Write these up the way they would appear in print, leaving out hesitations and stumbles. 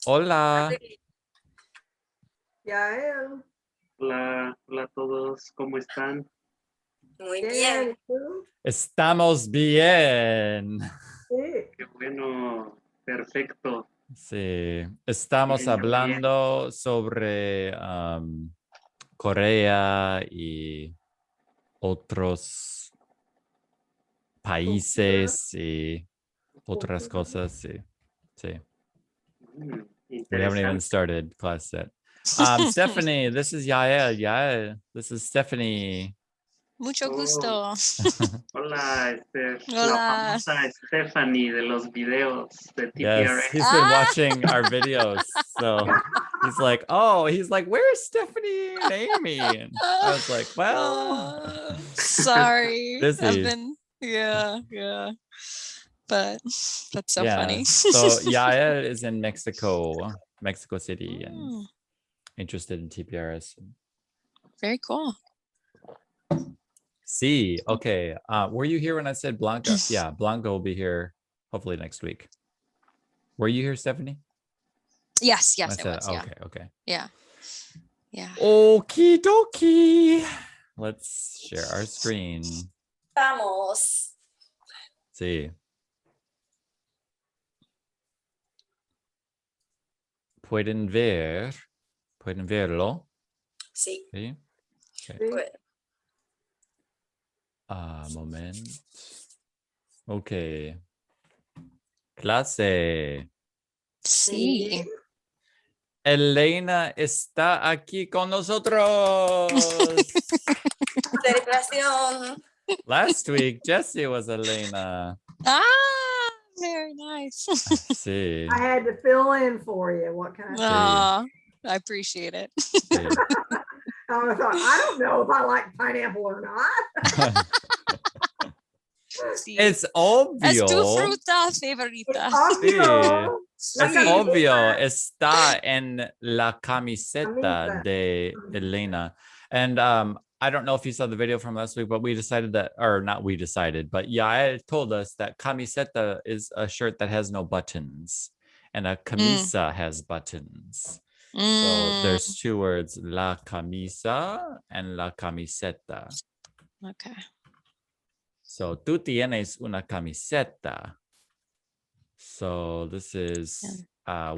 Hola. Yael. Hola, hola a todos, ¿cómo están? Muy Bien. bien. ¿Y tú? Estamos bien. Sí. Qué bueno, perfecto. Sí, estamos Bien, yo bien. hablando sobre Corea y otros países y otras cosas. Sí, sí. We haven't even Interesante. started class yet. Stephanie, this is Yael. Yael, this is Stephanie. Mucho Oh, gusto. hola, la Hola. famosa Stephanie de los videos de Yes, TPRS. he's been watching our videos. So he's like, oh, he's like, where's Stephanie and Amy? And I was like, well, Sorry. busy. I've been, yeah. But that's so funny. So Yael is in Mexico City, and Mm, interested in TPRS. very cool. See, okay. Were you here when I said Blanca? Yeah, Blanca will be here hopefully next week. Were you here, Stephanie? Yes, I I said, was. Yeah. okay. Yeah. Okie dokie. Let's share our screen. Vamos. Sí. Pueden verlo. Sí. Sí. Okay. Good. Moment. Okay. Clase. Sí. Elena está aquí con nosotros. Celebración. Last week, Jessie was Elena. Very nice. Sí. I had to fill in for you. What kind of I appreciate it. Sí. I thought, I don't know if I like pineapple or not. Sí. It's obvio. Es tu fruta favorita. Obvio. Es obvio, está en la camiseta de Elena. And I don't know if you saw the video from last week, but we decided that, or not we decided, but Yael told us that camiseta is a shirt that has no buttons, and a camisa has buttons. So there's two words, la camisa and la camiseta. Okay. So tú tienes una camiseta. So this is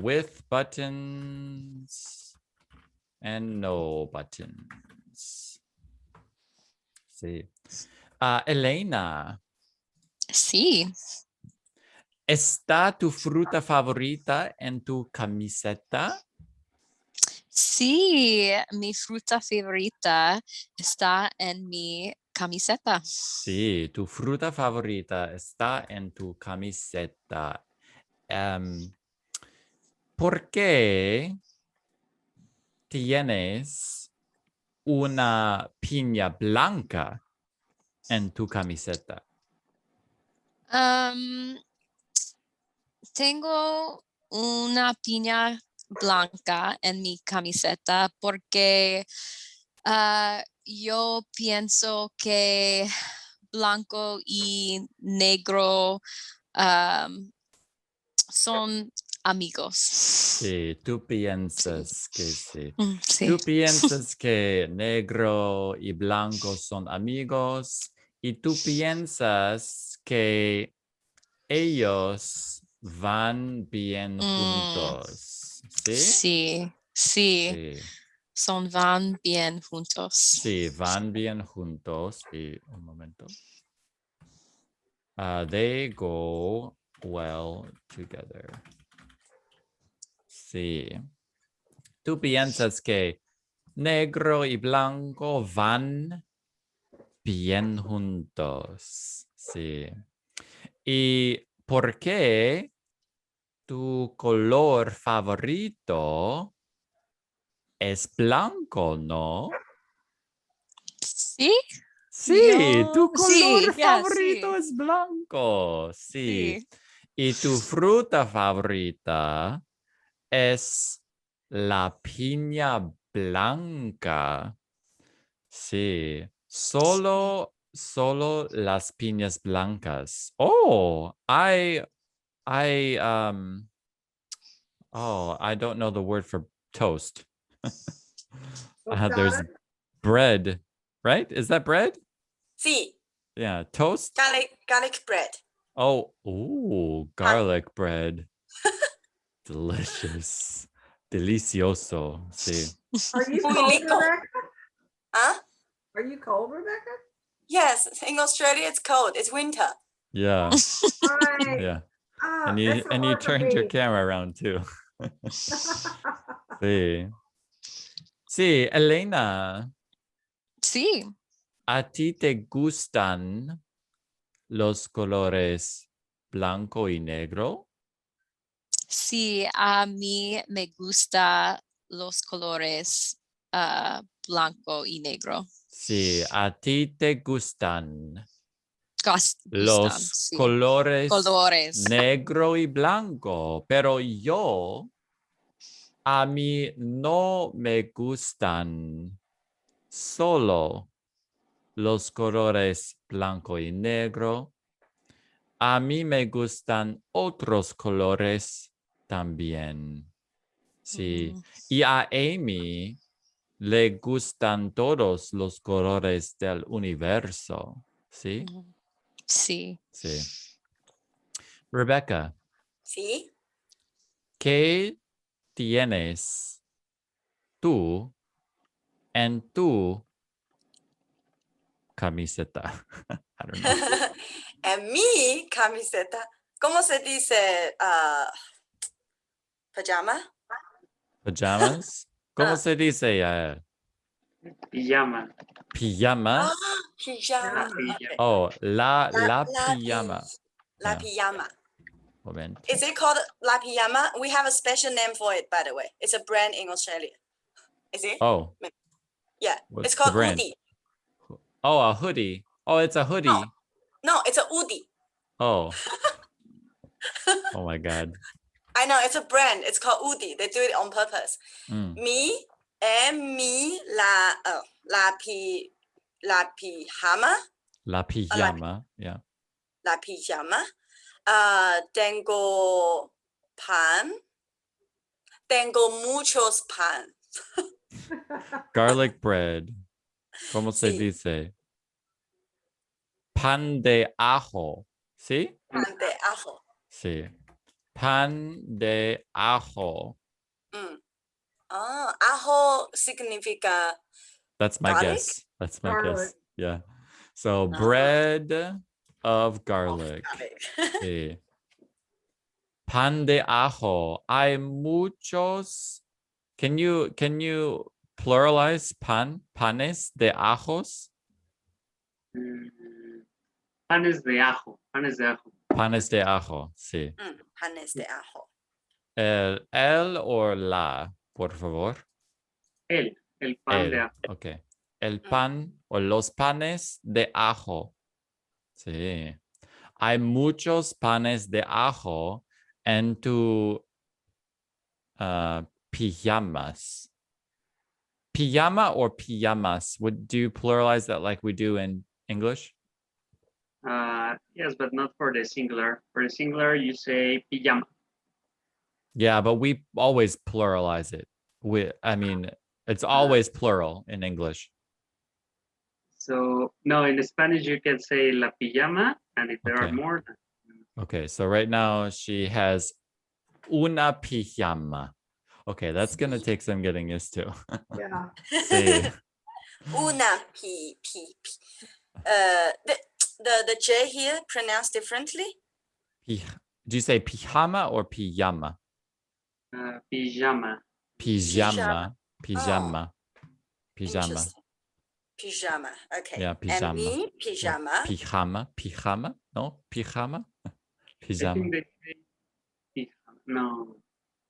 with buttons and no buttons. Sí. Elena. Sí. ¿Está tu fruta favorita en tu camiseta? Sí, mi fruta favorita está en mi camiseta. Sí, tu fruta favorita está en tu camiseta. ¿Por qué tienes una piña blanca en tu camiseta? Tengo una piña blanca en mi camiseta porque yo pienso que blanco y negro son amigos. Sí, tú piensas que sí. Sí. Tú piensas que negro y blanco son amigos y tú piensas que ellos van bien juntos. ¿Sí? Sí. Van bien juntos. Sí, van bien juntos. Y un momento. They go well together. Sí. Tú piensas que negro y blanco van bien juntos. Sí. ¿Y por qué tu color favorito es blanco, no? Sí. Sí, tu color Sí, favorito es blanco. Sí. Y tu fruta favorita es la piña blanca. Sí. Solo las piñas blancas. Oh, Oh, I don't know the word for toast. Tostada? There's bread, right? Is that bread? Sí, Yeah, toast. garlic bread. Oh, ooh, garlic bread. Delicious. Delicioso. See. Are you Muy cold, rico. Rebecca? Huh? Are you cold, Rebecca? Yes, in Australia it's cold. It's winter. Yeah. Right. Yeah. Oh, And that's you so and you hard for turned your me. camera around too. Sí. Sí, Elena, Sí. ¿a ti te gustan los colores blanco y negro? Sí, a mí me gusta los colores blanco y negro. Sí, ¿a ti te gustan Gustan, los sí. colores Colores. negro y blanco? Pero a mí no me gustan solo los colores blanco y negro. A mí me gustan otros colores también. Sí. Mm, Y a Amy le gustan todos los colores del universo. ¿Sí? mm, Sí. Sí. Rebecca, ¿Sí? ¿qué tienes tú en tu camiseta? I don't know. En mi camiseta, ¿cómo se dice pajama? ¿Pajamas? ¿Cómo Ah. se dice? Pijama. ¿Pijama? Pijama. Pijama. Okay. Oh, la La pijama. Yeah. pijama. Moment. Is it called la pijama? We have a special name for it, by the way. It's a brand in Australia. Is it? Oh, Yeah. what's It's the called brand? Udi. Oh, a hoodie. Oh, it's a hoodie. No, it's a Udi. Oh. Oh my God. I know it's a brand. It's called Udi. They do it on purpose. Mm. Me la pijama. La pijama. Yeah. La pijama. Tengo pan. Tengo muchos pan. Garlic bread. ¿Cómo se Sí. dice? Pan de ajo. ¿Sí? Pan de ajo. Sí. Pan de ajo. Ajo significa That's my garlic? guess. That's my Garlic. guess. Yeah. So bread of garlic. garlic. Sí. Pan de ajo. Hay muchos. Can you pluralize panes de ajos? Panes de ajo. Panes de ajo. Panes de ajo, sí. Panes de ajo. El o la, por favor. El pan de El, ajo. ok. El pan o los panes de ajo. Sí. Hay muchos panes de ajo en tu pijamas. Pijama or pijamas? Do you pluralize that like we do in English? Yes, but not for the singular. For the singular, you say pijama. Yeah, but we always pluralize it. I mean, it's always plural in English. So, no, in Spanish, you can say la pijama, and if there are Okay. more. Okay, so right now she has una pijama. Okay, that's gonna take some getting used to. Yeah. Sí. Una pi. The J here pronounced differently. Do you say pijama or pijama? Pijama. Pijama. Pijama. Pijama. Interesting. Pijama. Okay. Yeah, pijama. And me, pijama. Pijama. Pijama? No, pijama. I Pijama. think they say pijama. No,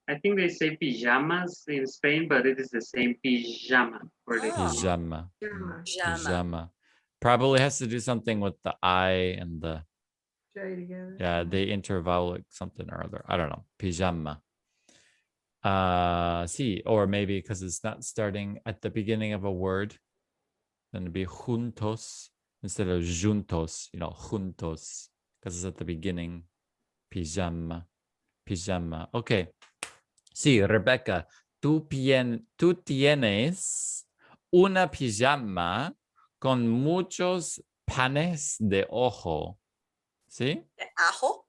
I think they say pijamas in Spain, but it is the same pijama for the Pijama. Pajama. Pijama. Probably has to do something with the I and the J together. yeah, they intervowel something or other. I don't know. Pijama. See, or maybe because it's not starting at the beginning of a word, then it'd be juntos instead of juntos, juntos, because it's at the beginning. Pijama. Pijama. Okay. Sí, Rebecca, tú tienes una pijama con muchos panes de ojo, ¿sí? Ajo?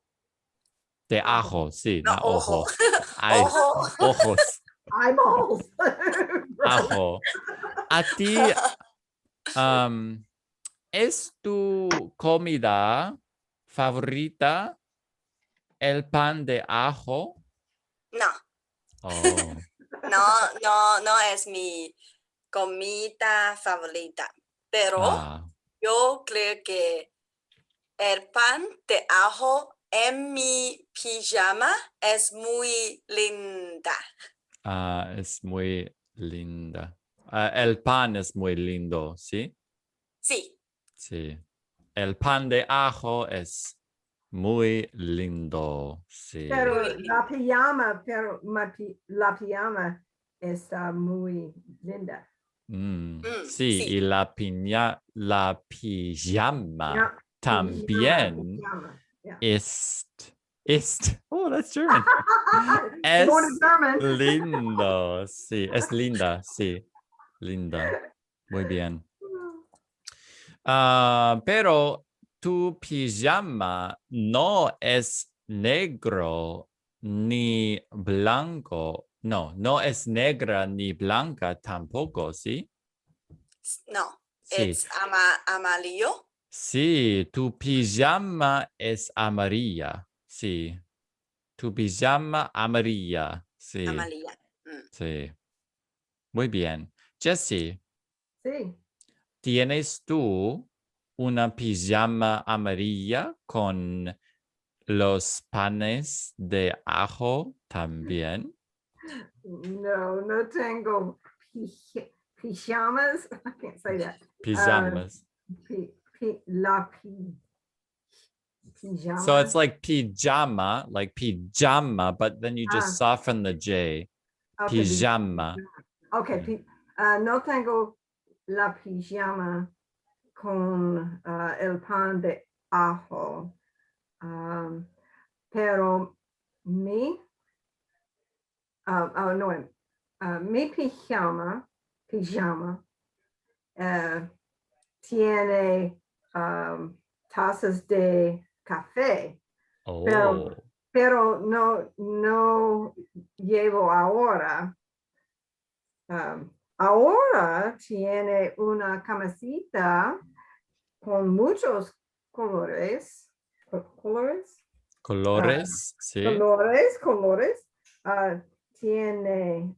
De Ajo. ajo, sí, No, no ojo. ojo. Ay, Ojo. ojos, Eyeballs. ajo. A ti, ¿es tu comida favorita el pan de ajo? No, Oh, no es mi comida favorita. Pero ah, yo creo que el pan de ajo en mi pijama es muy linda. es muy linda. El pan es muy lindo, ¿sí? Sí, Sí. El pan de ajo es muy lindo, sí. Pero muy la linda. pijama, la pijama está muy linda. Sí, y Sí. la pijama Yeah, también pijama. Yeah. oh, that's German. You're going to Es German. lindo, sí, es linda, sí, linda. Muy bien. Pero tu pijama no es negro ni blanco. No, no es negra ni blanca tampoco, ¿sí? No, Sí, it's amarillo. sí, tu pijama es amarilla. Sí, tu pijama amarilla. Sí, Amarilla. Mm. sí. Muy bien. Jessie, Sí. ¿tienes tú una pijama amarilla con los panes de ajo también? No, no tengo pijamas. I can't say that. Pijamas. So Pijama. it's like pijama, but then you just soften the J. Okay, Pijama. okay, no tengo la pijama con el pan de ajo. Pero mi, no, mi pijama tiene tazas de café, Oh, pero no llevo ahora. Ahora tiene una camiseta con muchos colores, colores, colores, sí. colores. Tiene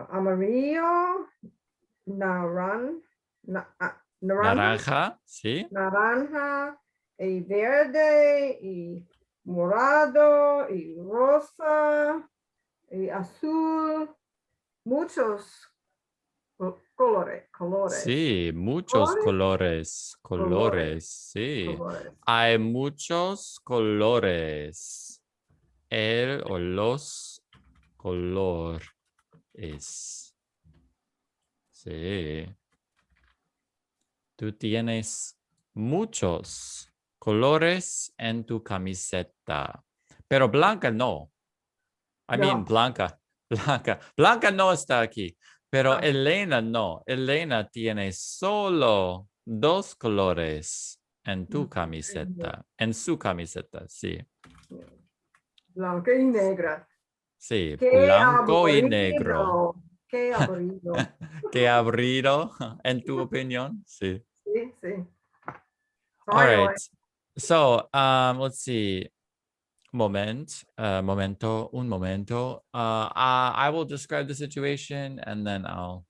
amarillo, naranja, Naranja, sí. naranja y verde y morado y rosa y azul, muchos colores, Sí, muchos colores, colores, colores, sí. colores. Hay muchos colores. El o los colores. Sí. Tú tienes muchos colores en tu camiseta. Pero Blanca no. I mean, No, Blanca. Blanca no está aquí. Pero no. Elena no. Elena tiene solo dos colores en tu camiseta. En su camiseta, sí. Blanca y negra. Sí, Qué blanco y negro. aburrido. Qué aburrido. Qué aburrido, en tu opinión. Sí. Sí, sí. All Sorry, right. So, let's see. Un momento. I will describe the situation and then I'll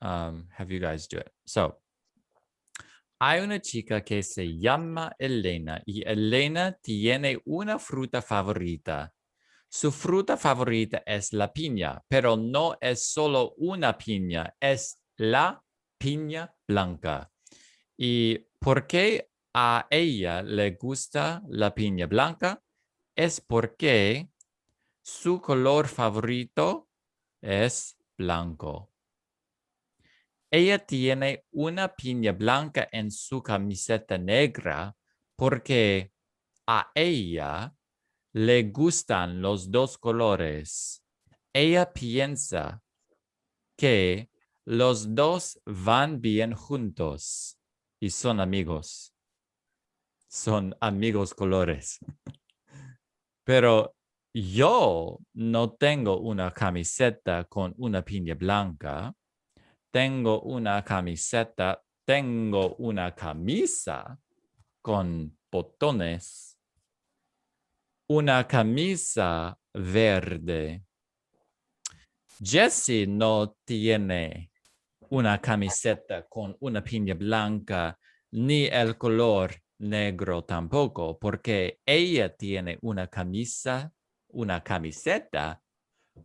have you guys do it. So, hay una chica que se llama Elena y Elena tiene una fruta favorita. Su fruta favorita es la piña, pero no es solo una piña, es la piña blanca. ¿Y por qué a ella le gusta la piña blanca? Es porque su color favorito es blanco. Ella tiene una piña blanca en su camiseta negra porque a ella le gustan los dos colores. Ella piensa que los dos van bien juntos y son amigos. Son amigos colores. Pero yo no tengo una camiseta con una piña blanca. Tengo una camisa con botones. Una camisa verde. Jessie no tiene una camiseta con una piña blanca ni el color negro tampoco, porque ella tiene una camiseta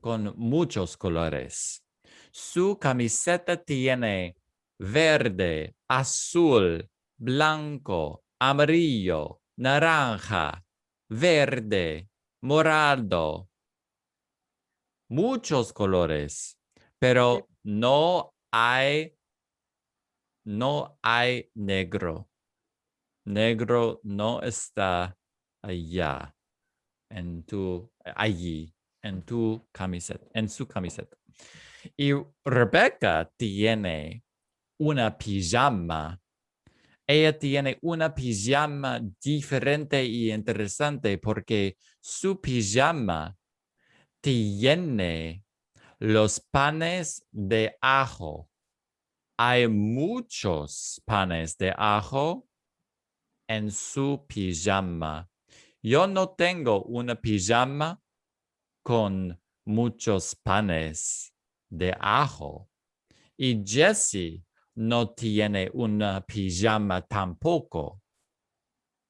con muchos colores. Su camiseta tiene verde, azul, blanco, amarillo, naranja, verde, morado, muchos colores, pero no hay negro. Negro no está allá, allí, en su camiseta. Y Rebecca tiene una pijama. Ella tiene una pijama diferente y interesante porque su pijama tiene los panes de ajo. Hay muchos panes de ajo en su pijama. Yo no tengo una pijama con muchos panes de ajo. Y Jessie no tiene una pijama tampoco.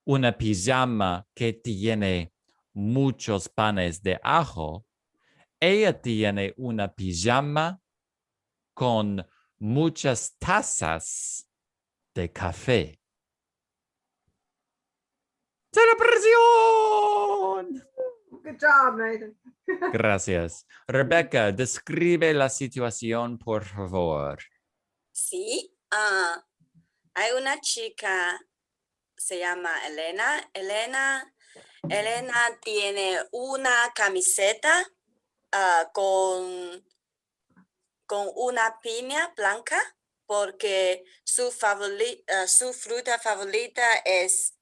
Una pijama que tiene muchos panes de ajo. Ella tiene una pijama con muchas tazas de café. ¡Celebración! Good job, Nathan. Gracias. Rebecca, describe la situación, por favor. Sí, hay una chica, se llama Elena. Elena tiene una camiseta con una piña blanca porque su fruta favorita es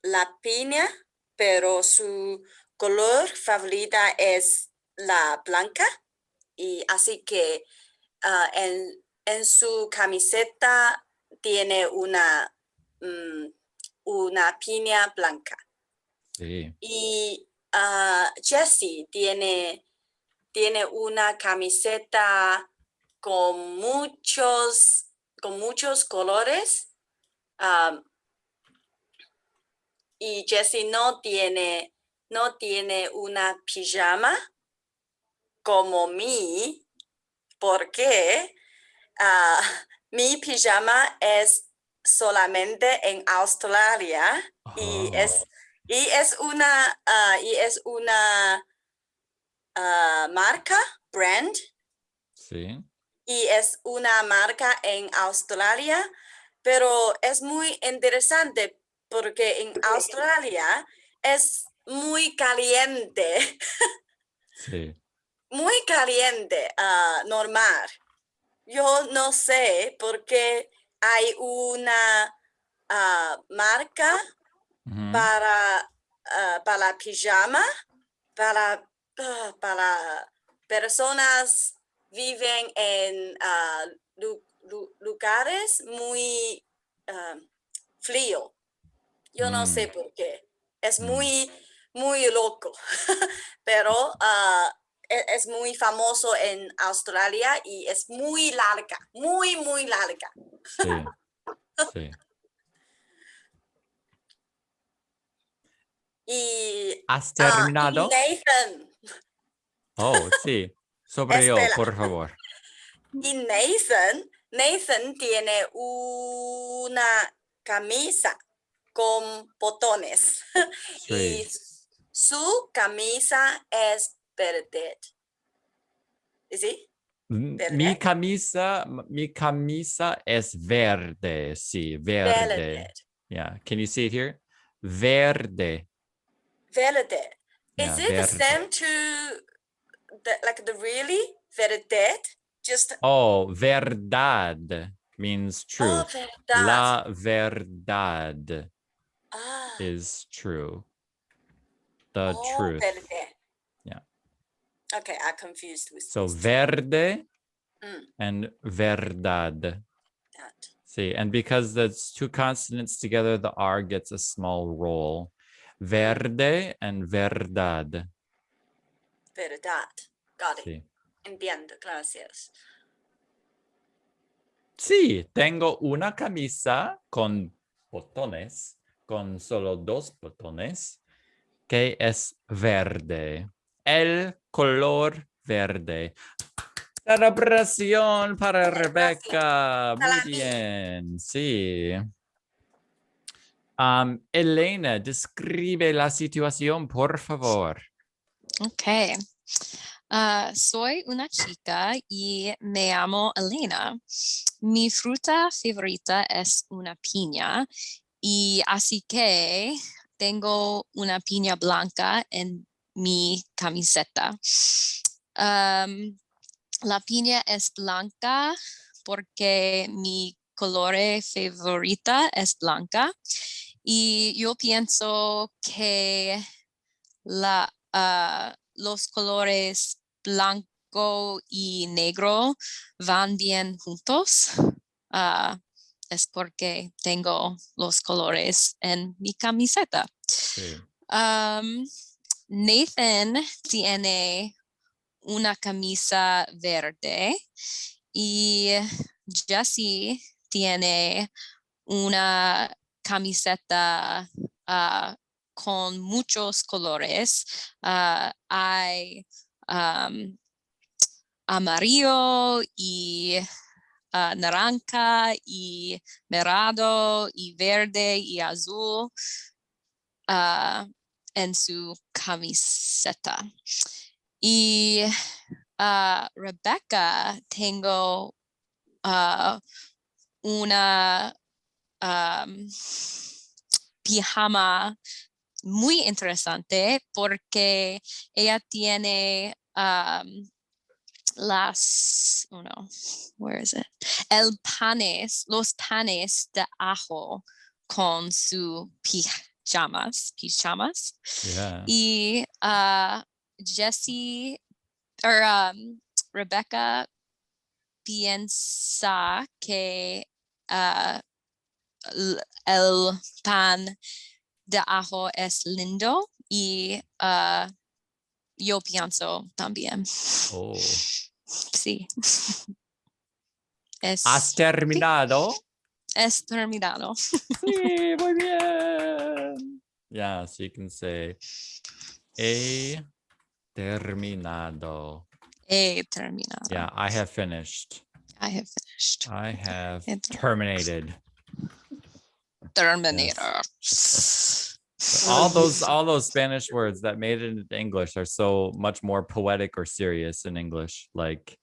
la piña, pero su color favorita es la blanca. Y así que en su camiseta tiene una piña blanca. Sí. Y Jessie tiene una camiseta con muchos colores. Y Jessie no tiene una pijama como mí, porque mi pijama es solamente en Australia y es una marca, brand. Sí. Y es una marca en Australia, pero es muy interesante porque en Australia es muy caliente. Sí. Muy caliente, normal. Yo no sé por qué hay una marca para pijama, para personas viven en lugares muy frío. Yo no sé por qué. Es muy loco, pero es muy famoso en Australia y es muy larga, muy larga. Sí. Sí. Y ¿Has terminado? Nathan, Oh, sí. Sobre yo, espera. por favor. Y Nathan tiene una camisa con botones y Sí. su camisa es verde. ¿Sí? Mi ¿Verde? camisa es verde. Sí, verde. Verde. Yeah. Can you see it here? Verde. Verde. Is it the same to the really verdad? Just Oh, verdad means true. verdad. La verdad Ah, is true. The truth. Verde. Yeah. Okay, I confused with So these two. verde Mm. and verdad. That. See, and because that's two consonants together, the R gets a small roll. Verde and verdad. Verdad. Got it. Sí. Entiendo, gracias. Sí, tengo una camisa con botones, con solo 2 botones, que es verde. El color verde. Celebración para Rebeca. Muy bien, sí. Elena, describe la situación, por favor. Ok. Soy una chica y me llamo Elena. Mi fruta favorita es una piña y así que tengo una piña blanca en mi camiseta. La piña es blanca porque mi color favorita es blanca y yo pienso que los colores blanco y negro van bien juntos. Es porque tengo los colores en mi camiseta. Sí. Nathan tiene una camisa verde y Jessie tiene una camiseta con muchos colores. Hay amarillo y naranja y morado y verde y azul en su camiseta. Y Rebecca tengo una pijama muy interesante porque ella tiene los panes de ajo con su pijamas. Yeah. Y Rebecca piensa que el pan de ajo es lindo y yo pienso también. Oh. Sí. ¿Has terminado? Es terminado. Sí, muy bien. Yeah, so you can say he terminado. He terminado. Yeah, I have finished. I have finished. I have It's- terminated. Terminator. All those Spanish words that made it into English are so much more poetic or serious in English. Like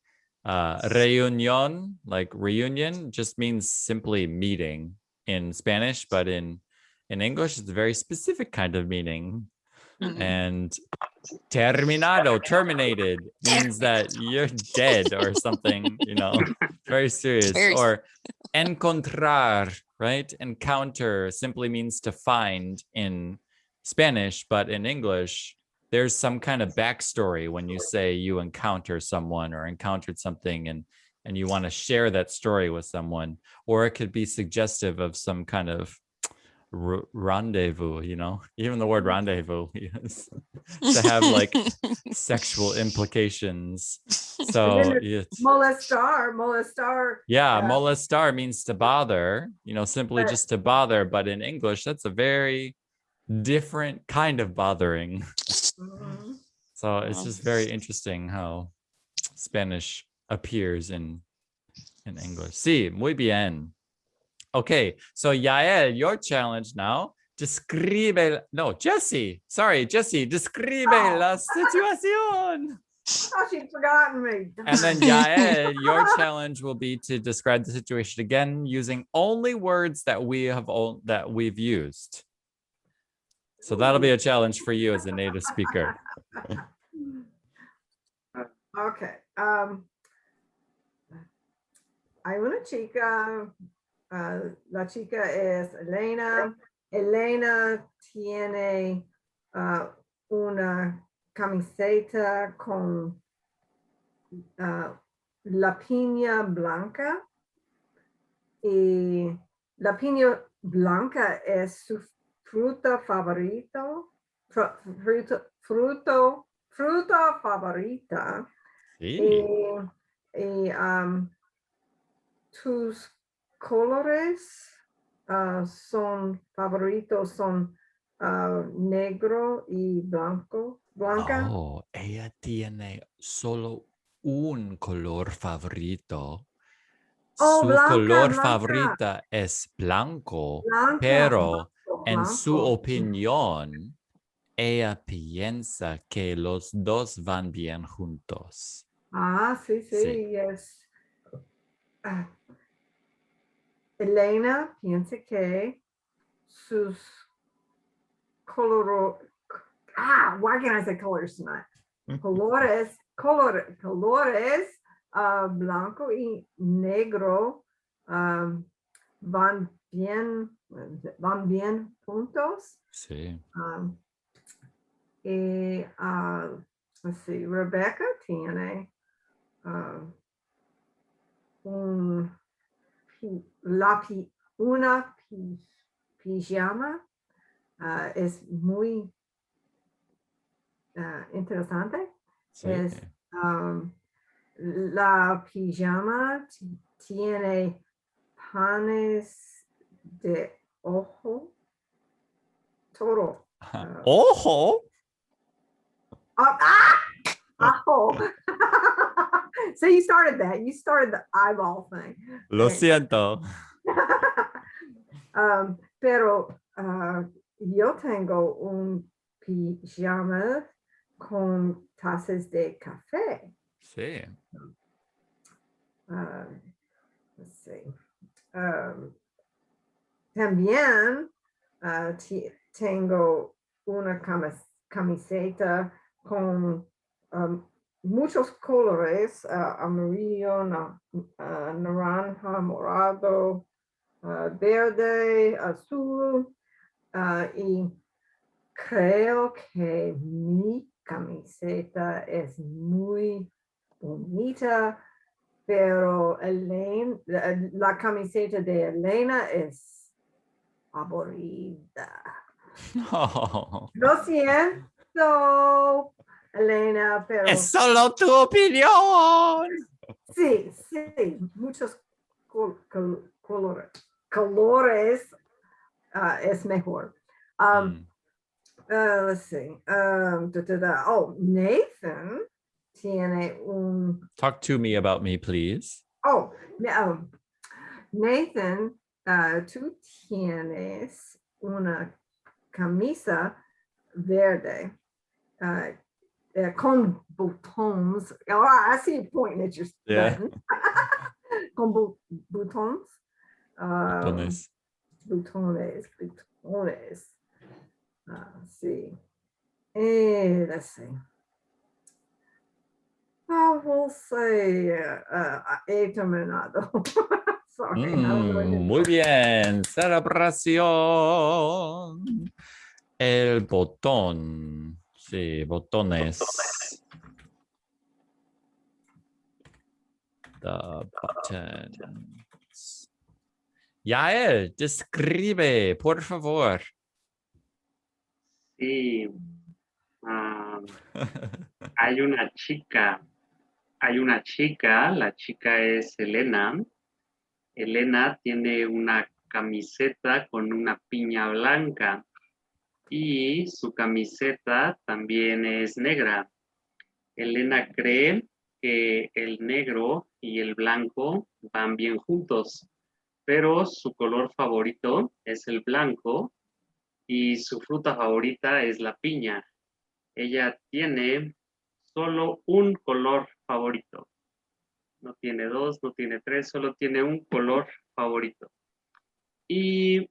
reunión, like reunion, just means simply meeting in Spanish, but in English, it's a very specific kind of meaning. Mhm. And terminado, terminated, means that you're dead or something, you know, very serious. Or encontrar, right? Encounter simply means to find in Spanish, but in English, there's some kind of backstory when you say you encounter someone or encountered something and you want to share that story with someone, or it could be suggestive of some kind of rendezvous, you know, even the word rendezvous is to have like sexual implications. So it's molestar. yeah, molestar means to bother, you know, simply just to bother, but in English that's a very different kind of bothering. Mhm. So it's just very interesting how Spanish appears in English. Sí, muy bien. Okay, so Yael, your challenge now. Describe, no, Jessie, describe la situación. Oh, she'd forgotten me. And then Yael, your challenge will be to describe the situation again using only words that we've used. So that'll be a challenge for you as a native speaker. Okay. Hay una chica, la chica es Elena. Elena tiene una camiseta con la piña blanca y la piña blanca es su fruta favorito, fruta favorita. Sí. Y tus colores son favoritos, son negro y blanca. Oh, ella tiene solo un color favorito. Oh, Su blanca, color blanca. favorita es blanco, Blanca, pero blanco, en su blanco. opinión, ella piensa que los dos van bien juntos. Ah, sí, Sí. es. Elena piensa que sus colores, why can't I say colors tonight? Colores blanco y negro van bien juntos. Sí. Y let's see, Rebecca tiene una pijama. Es muy interesante. Sí. Es la pijama tiene panes de ojo, todo. ¡Ojo! Ajo. So you started that. You started the eyeball thing. Lo siento. Pero yo tengo un pijama con tazas de café. Sí. Let's see. También tengo una camiseta con muchos colores, amarillo, naranja, morado, verde, azul, y creo que mi camiseta es muy bonita, pero la camiseta de Elena es aburrida. Oh. Lo siento, Elena, pero Es solo tu opinión. sí, muchos colores es mejor. Let's see. Oh, Nathan tiene un. Talk to me about me, please. Oh, Nathan, tú tienes una camisa verde con botones. Oh, I see you pointing at your button. Con botones. Botones. Butones. Sí. Let's see. We'll say he terminado. Sorry. Muy bien. Celebración. El botón. Sí, botones. The buttons. Yael, describe, por favor. Sí. Hay una chica, la chica es Elena. Elena tiene una camiseta con una piña blanca y su camiseta también es negra. Elena cree que el negro y el blanco van bien juntos, pero su color favorito es el blanco y su fruta favorita es la piña. Ella tiene solo un color favorito. No tiene dos, no tiene tres, solo tiene un color favorito. Y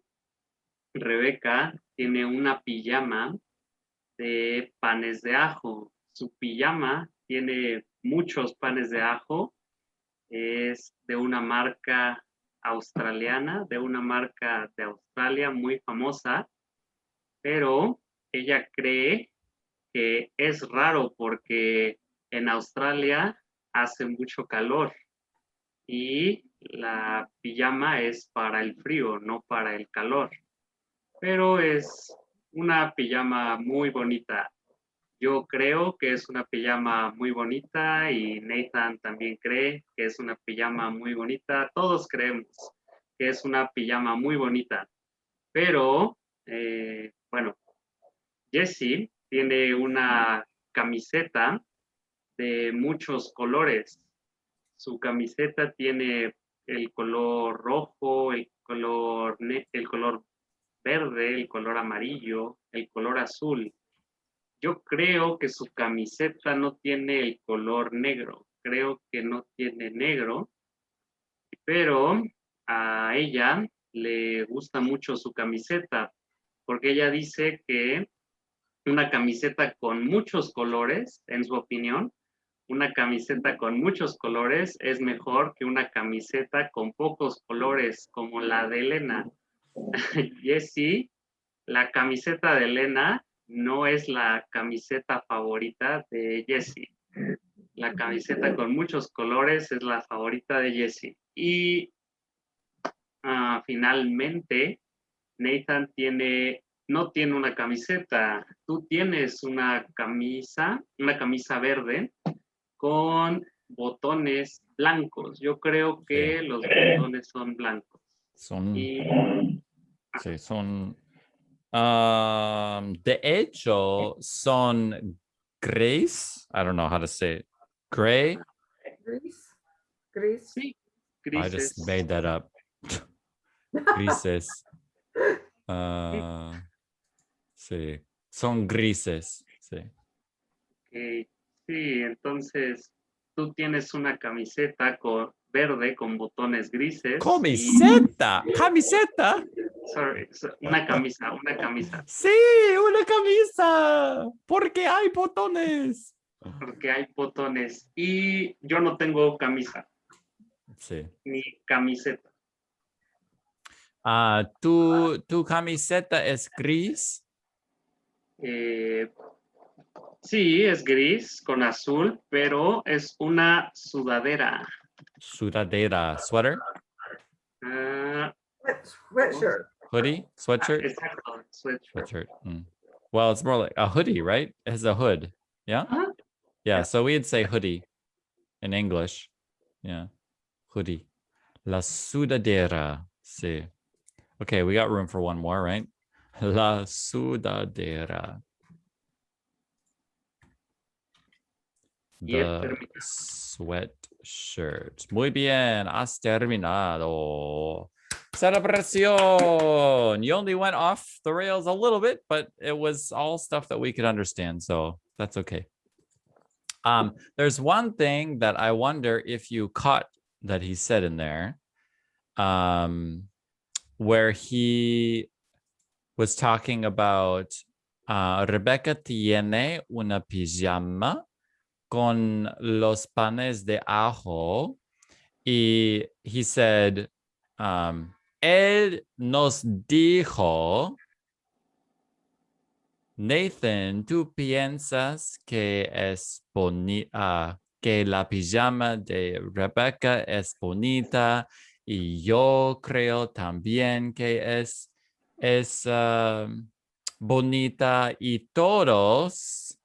Rebeca tiene una pijama de panes de ajo. Su pijama tiene muchos panes de ajo. Es de una marca australiana, de una marca de Australia muy famosa, pero ella cree que es raro porque en Australia hace mucho calor y la pijama es para el frío, no para el calor. Pero es una pijama muy bonita. Yo creo que es una pijama muy bonita y Nathan también cree que es una pijama muy bonita. Todos creemos que es una pijama muy bonita. Pero, bueno, Jessie tiene una camiseta de muchos colores. Su camiseta tiene el color rojo, el color verde, el color amarillo, el color azul. Yo creo que su camiseta no tiene el color negro. Creo que no tiene negro, pero a ella le gusta mucho su camiseta, porque ella dice que una camiseta con muchos colores, en su opinión, una camiseta con muchos colores es mejor que una camiseta con pocos colores, como la de Elena. Jessie, la camiseta de Elena no es la camiseta favorita de Jessie. La camiseta con muchos colores es la favorita de Jessie. Y finalmente, Nathan no tiene una camiseta. Tú tienes una camisa verde con botones blancos. Yo creo que los botones son blancos. Sí, son. De hecho, son gris. I don't know how to say it. Gray. Gris. Sí, I just grises. made that up. Grises. Sí, son grises. Sí. Okay. Sí, entonces tú tienes una camiseta verde con botones grises. ¡Camiseta! ¡Camiseta! Sorry, una camisa. Sí, una camisa. Porque hay botones. Porque hay botones. Y yo no tengo camisa. Sí. Ni camiseta. ¿Tu camiseta es gris? Sí, es gris con azul, pero es una sudadera. Sudadera. Sweater? Sweatshirt. Hoodie? Sweatshirt? Exacto, sweatshirt. Well, it's more like a hoodie, right? It has a hood. Yeah? Yeah, so we'd say hoodie in English. Yeah. Hoodie. La sudadera. Sí. Okay, we got room for one more, right? La sudadera. The sweatshirt. Muy bien, has terminado. Celebración. You only went off the rails a little bit, but it was all stuff that we could understand, so that's okay. There's one thing that I wonder if you caught that he said in there, where he was talking about Rebecca tiene una pijama con los panes de ajo, y he said, él nos dijo, Nathan, ¿tú piensas que que la pijama de Rebecca es bonita? Y yo creo también que es bonita, y todos.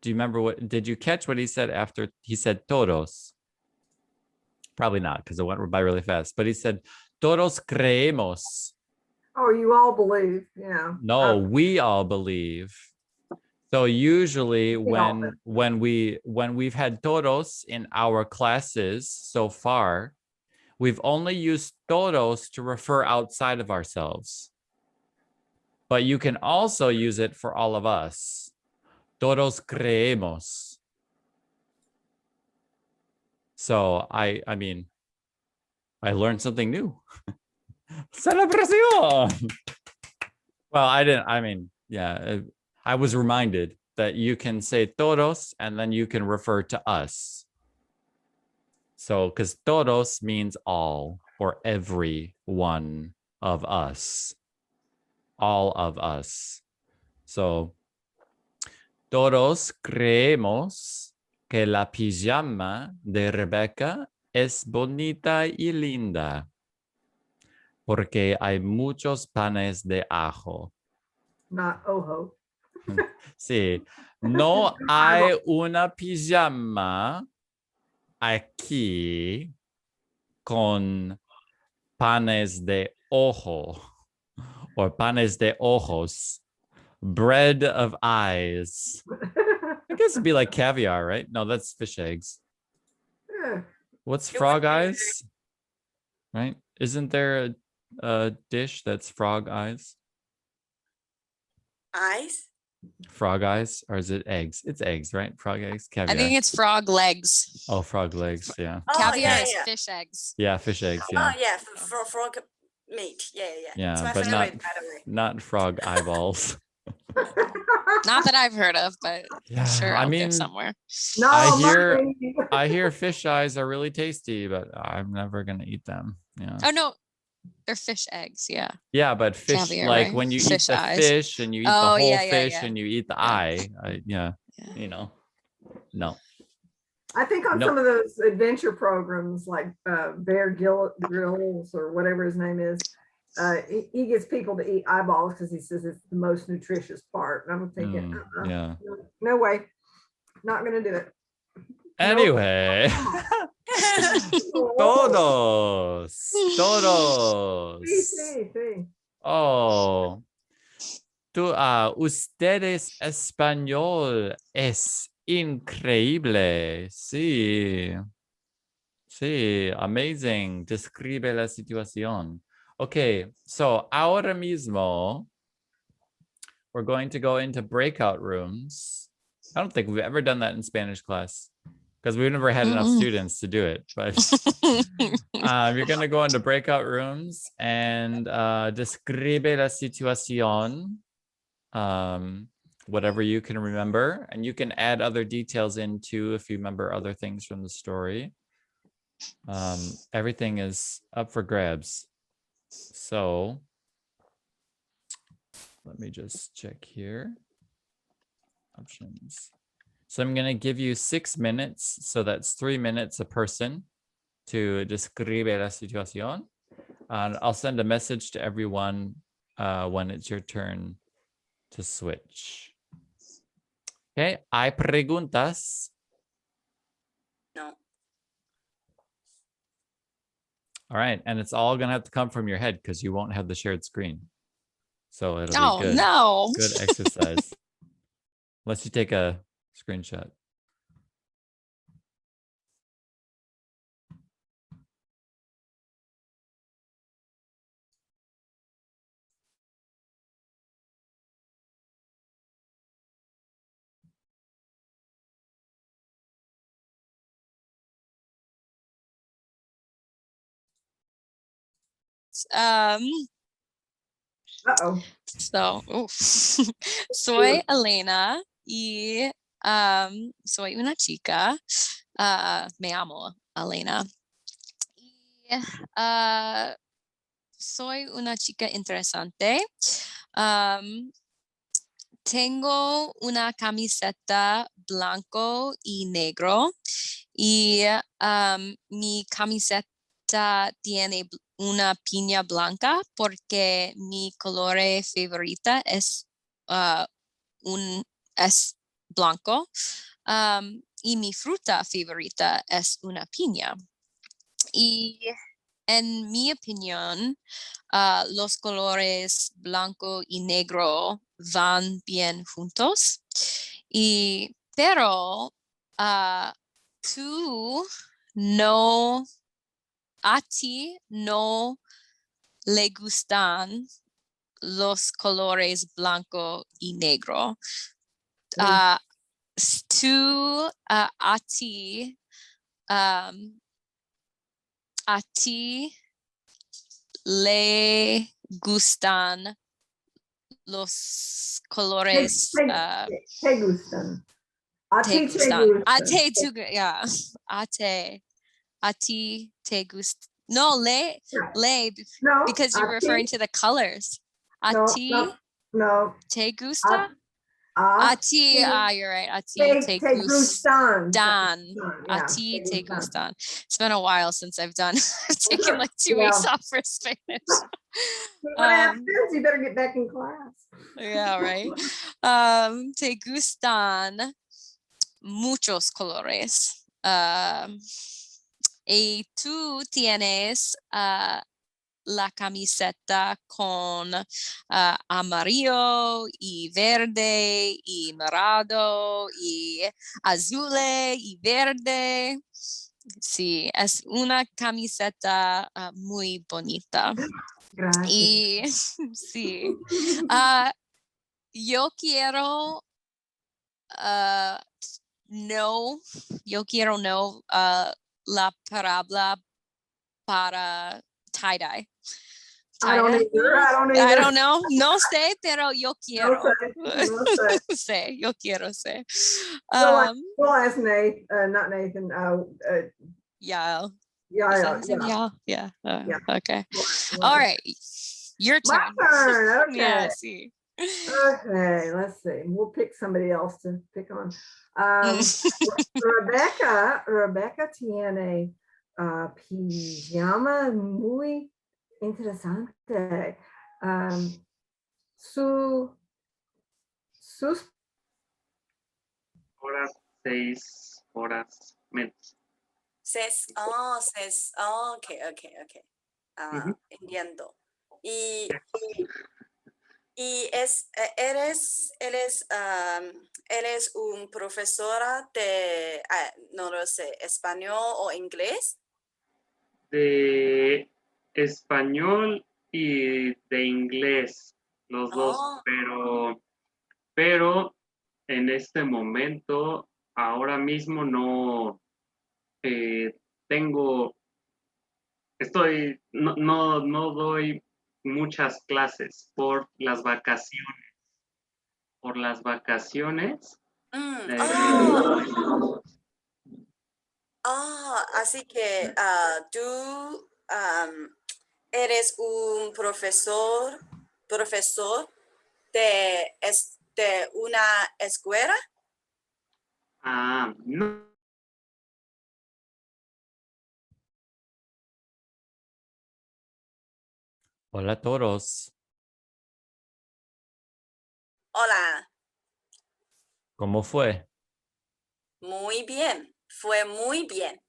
Do you remember did you catch what he said after he said todos? Probably not, because it went by really fast, but he said, todos creemos. Oh, you all believe, yeah. No, we all believe. So usually when we've had todos in our classes so far, we've only used todos to refer outside of ourselves. But you can also use it for all of us. Todos creemos. So I mean, I learned something new. Celebración! Well, I mean, yeah, I was reminded that you can say todos and then you can refer to us. So, because todos means all or every one of us, all of us. So, todos creemos que la pijama de Rebecca es bonita y linda porque hay muchos panes de ajo. Not ojo. Sí, no hay una pijama aquí con panes de ojo or panes de ojos, bread of eyes. I guess it'd be like caviar, right? No, that's fish eggs. Yeah. What's frog eyes? Right? Isn't there a dish that's frog eyes? Eyes? Frog eyes, or is it eggs? It's eggs, right? Frog eggs, I caviar. think it's frog legs. Oh, frog legs, yeah. Oh, Caviar yeah, is yeah. fish eggs. Yeah, fish eggs, yeah. Oh, yeah, frog meat. Yeah, yeah. It's Yeah, my but favorite, by the way. not frog eyeballs. Not that I've heard of, but Yeah, I'm sure I out there mean, somewhere. No, I hear Marty. I hear fish eyes are really tasty, but I'm never gonna eat them. Yeah. Oh no, they're fish eggs. Yeah. Yeah, but fish, Caviar, like right? when you eat Fish the eyes. fish and you eat the Oh, whole yeah, yeah, fish yeah. and you eat the Yeah. eye, Yeah. you know, no. I think on Nope. some of those adventure programs like Bear Grylls or whatever his name is, he gets people to eat eyeballs because he says it's the most nutritious part. And I'm thinking, Yeah. no way, not gonna do it. Anyway, todos. Sí. Oh, ustedes español es increíble. Sí. Sí, amazing. Describe la situación. Okay, so ahora mismo, we're going to go into breakout rooms. I don't think we've ever done that in Spanish class because we've never had enough students to do it. But you're going to go into breakout rooms and describe la situación, whatever you can remember. And you can add other details in too if you remember other things from the story. Everything is up for grabs. So let me just check here. Options. So I'm going to give you 6 minutes. So that's 3 minutes a person to describe la situación. And I'll send a message to everyone when it's your turn to switch. Okay, ¿hay preguntas? No. All right, and it's all going to have to come from your head because you won't have the shared screen. So it'll Oh, be good. no. Good exercise. Unless you take a screenshot. Uh-oh. So, soy Elena y soy una chica. Me amo, Elena. Y soy una chica interesante. Tengo una camiseta blanco y negro y mi camiseta tiene una piña blanca porque mi color favorita es es blanco y mi fruta favorita es una piña. Y en mi opinión, los colores blanco y negro van bien juntos. Pero a ti no le gustan los colores blanco y negro. A ti le gustan los colores Te gustan. A te ti te gustan. A gustan. te tu, yeah. A ti te gust. No, le, No, because a you're ti, referring to the colors. A no, ti no. te gusta? A A ti, you're right. A ti te te gustan. gustan. A Yeah, ti te gustan. gustan. It's been a while since I've done. I've taken like 2 Yeah. weeks off for Spanish. What happens? You better get back in class. Yeah, right. Te gustan muchos colores. Y tú tienes la camiseta con amarillo y verde y morado y azul y verde. Sí, es una camiseta muy bonita. Gracias. Y sí, yo quiero know la palabra para tie-dye. I don't either. I don't I either. don't know. No sé, pero yo quiero. No sé. Sé, yo quiero sé. We'll ask Nathan, not Nathan. Yeah. Yeah. Yeah. Yeah. Okay. We'll All ask. right. Your My turn. turn. Okay. Yeah, sí. Okay, let's see. We'll pick somebody else to pick on. Rebecca tiene pijama muy interesante. Sus Horas, 6 horas menos. Okay. Entiendo. Y eres un profesora de, no lo sé, español o inglés. De español y de inglés, los dos, pero en este momento, ahora mismo no no doy muchas clases por las vacaciones. Por las vacaciones. Así que tú eres un profesor de una escuela. No. Hola a todos. Hola. ¿Cómo fue? Muy bien. Fue muy bien.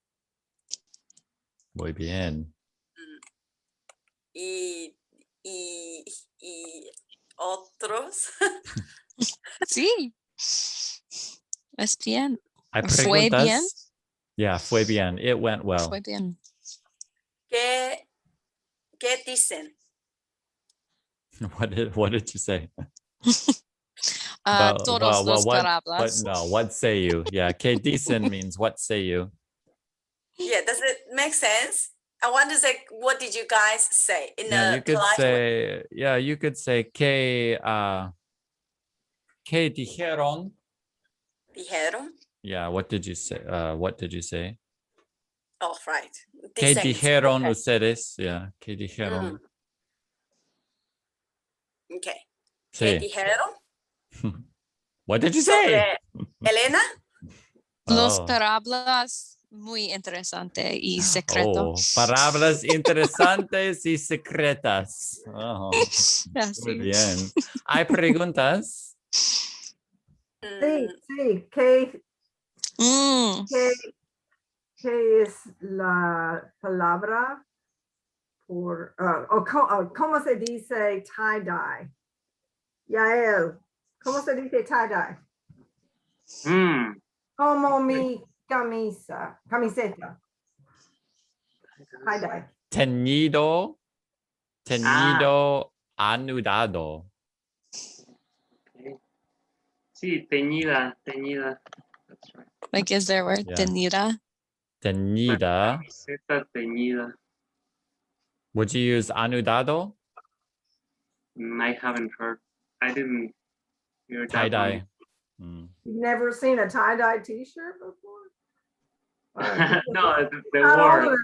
Muy bien. Y otros. Sí. Es bien. ¿Hay ¿Fue preguntas? bien? Yeah, fue bien. It went well. Fue bien. ¿Qué dicen? What did you say? Todos los palabras. What say you? Yeah, que dicen means what say you? Yeah, does it make sense? I want to say, what did you guys say in You could polite way? say, you could say que dijeron. Dijeron? Yeah, what did you say? What did you say? Oh, right. Que Dicen. dijeron Okay. ustedes? Yeah, que dijeron. Okay. ¿Qué Sí. dijeron? What did you say? Elena? Los palabras muy interesante y secreto. Palabras interesantes y secretas. Muy bien. ¿Hay preguntas? Sí. ¿Qué es la palabra por, cómo se dice tie-dye? Yael, ¿cómo se dice tie-dye? Como mi camiseta. Tie-dye. Teñido anudado. Sí, teñida. That's right. Like, is there a word? Yeah. Teñida? Teñida. Camiseta teñida. Would you use anudado? I haven't heard. I didn't hear that Tie dye. one. You've never seen a tie-dye t-shirt before? No, the Not all word. of them.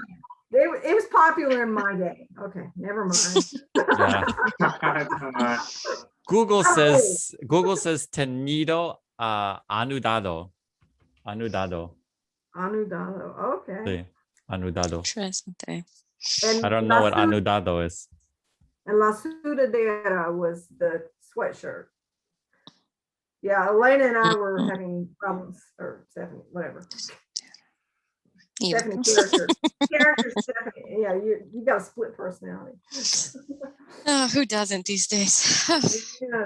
It was popular in my day. Okay, never mind. Yeah. Come on. Google I'm old. says tenido anudado. Anudado. Anudado. Okay. Sí, anudado. Interesante. And I don't know what la su- anudado is. And la sudadera was the sweatshirt. Yeah, Elena and I were having problems, or Stephanie, whatever. You. Stephanie character Stephanie. Yeah, you got a split personality. Oh, who doesn't these days? Yeah,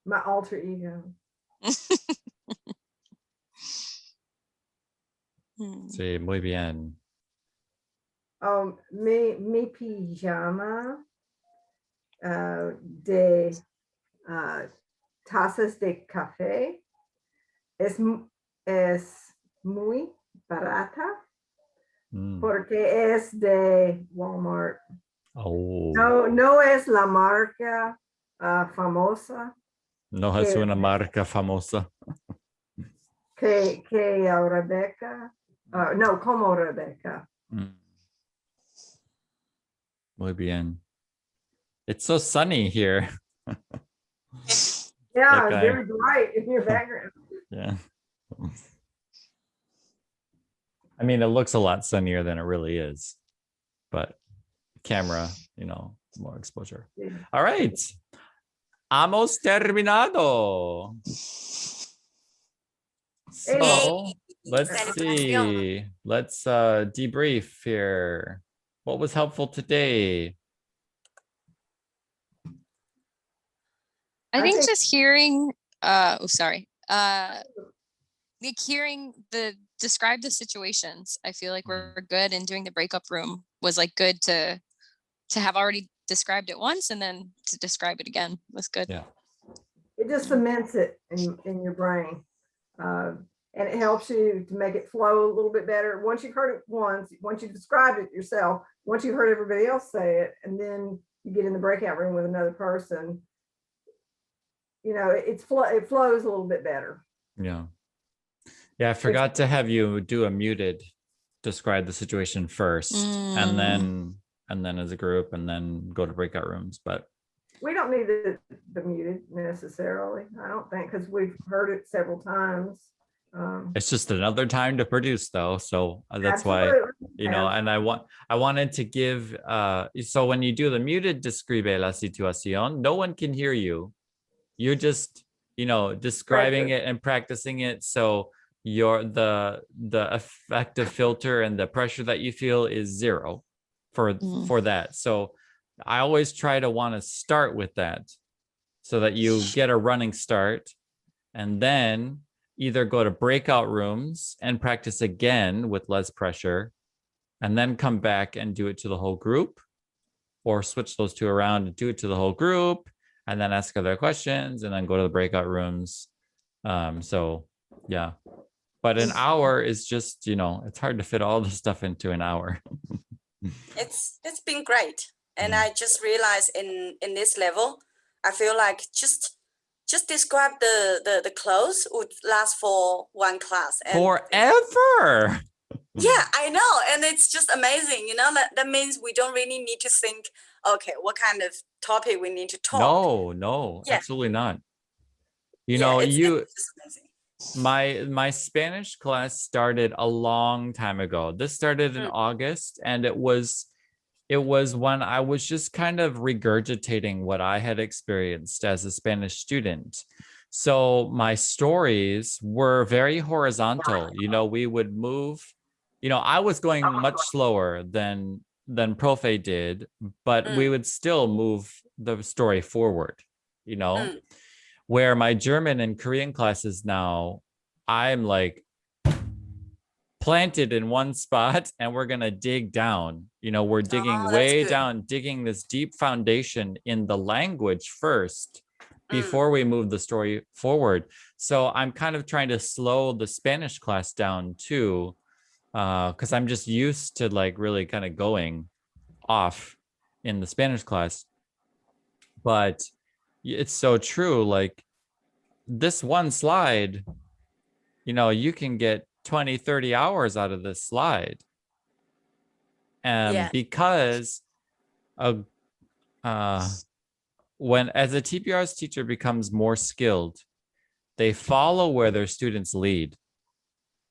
my alter ego. Sí, muy bien. Mi pijama de tazas de café es muy barata Mm. porque es de Walmart. Oh, No es la marca famosa no es una marca famosa. que Rebecca. No, como Rebecca. Mm. Muy bien. It's so sunny here. Yeah, Like very bright in your background. Yeah. I mean, it looks a lot sunnier than it really is, but camera, more exposure. Yeah. All right. Hemos terminado. So let's see. Let's debrief here. What was helpful today? I think think- just hearing like hearing describe the situations. I feel like we're good, and doing the breakup room was like good to have already described it once and then to describe it again was good. Yeah. It just cements it in your brain. And it helps you to make it flow a little bit better. Once you've heard it once you described it yourself, once you've heard everybody else say it, and then you get in the breakout room with another person, it flows a little bit better. Yeah. Yeah, I forgot to have you do a muted, describe the situation first, and then as a group, and then go to breakout rooms. But we don't need the muted necessarily, I don't think, because we've heard it several times. It's just another time to produce, though. So that's Absolutely. why, and I wanted to give, so when you do the muted describe la situación, no one can hear you. You're just, describing it and practicing it. So the effective filter and the pressure that you feel is zero for that. So I always try to want to start with that so that you get a running start, and then either go to breakout rooms and practice again with less pressure, and then come back and do it to the whole group, or switch those two around and do it to the whole group, and then ask other questions, and then go to the breakout rooms. So yeah, but an hour is just, it's hard to fit all the stuff into an hour. It's been great. And I just realized in this level, I feel like just describe the clothes would last for one class. And Forever. yeah, I know. And it's just amazing. That means we don't really need to think, okay, what kind of topic we need to talk. No, Yeah. absolutely not. It's just amazing. My Spanish class started a long time ago. This started in August, and it was when I was just kind of regurgitating what I had experienced as a Spanish student. So my stories were very horizontal. We would move, I was going much slower than Profe did, but we would still move the story forward, where my German and Korean classes now, I'm like planted in one spot, and we're going to dig down. We're digging way down, digging this deep foundation in the language first before we move the story forward. So I'm kind of trying to slow the Spanish class down too, because I'm just used to like really kind of going off in the Spanish class. But it's so true. Like this one slide, you know, you can get 20, 30 hours out of this slide. Yeah. Because when as a TPRS teacher becomes more skilled, they follow where their students lead.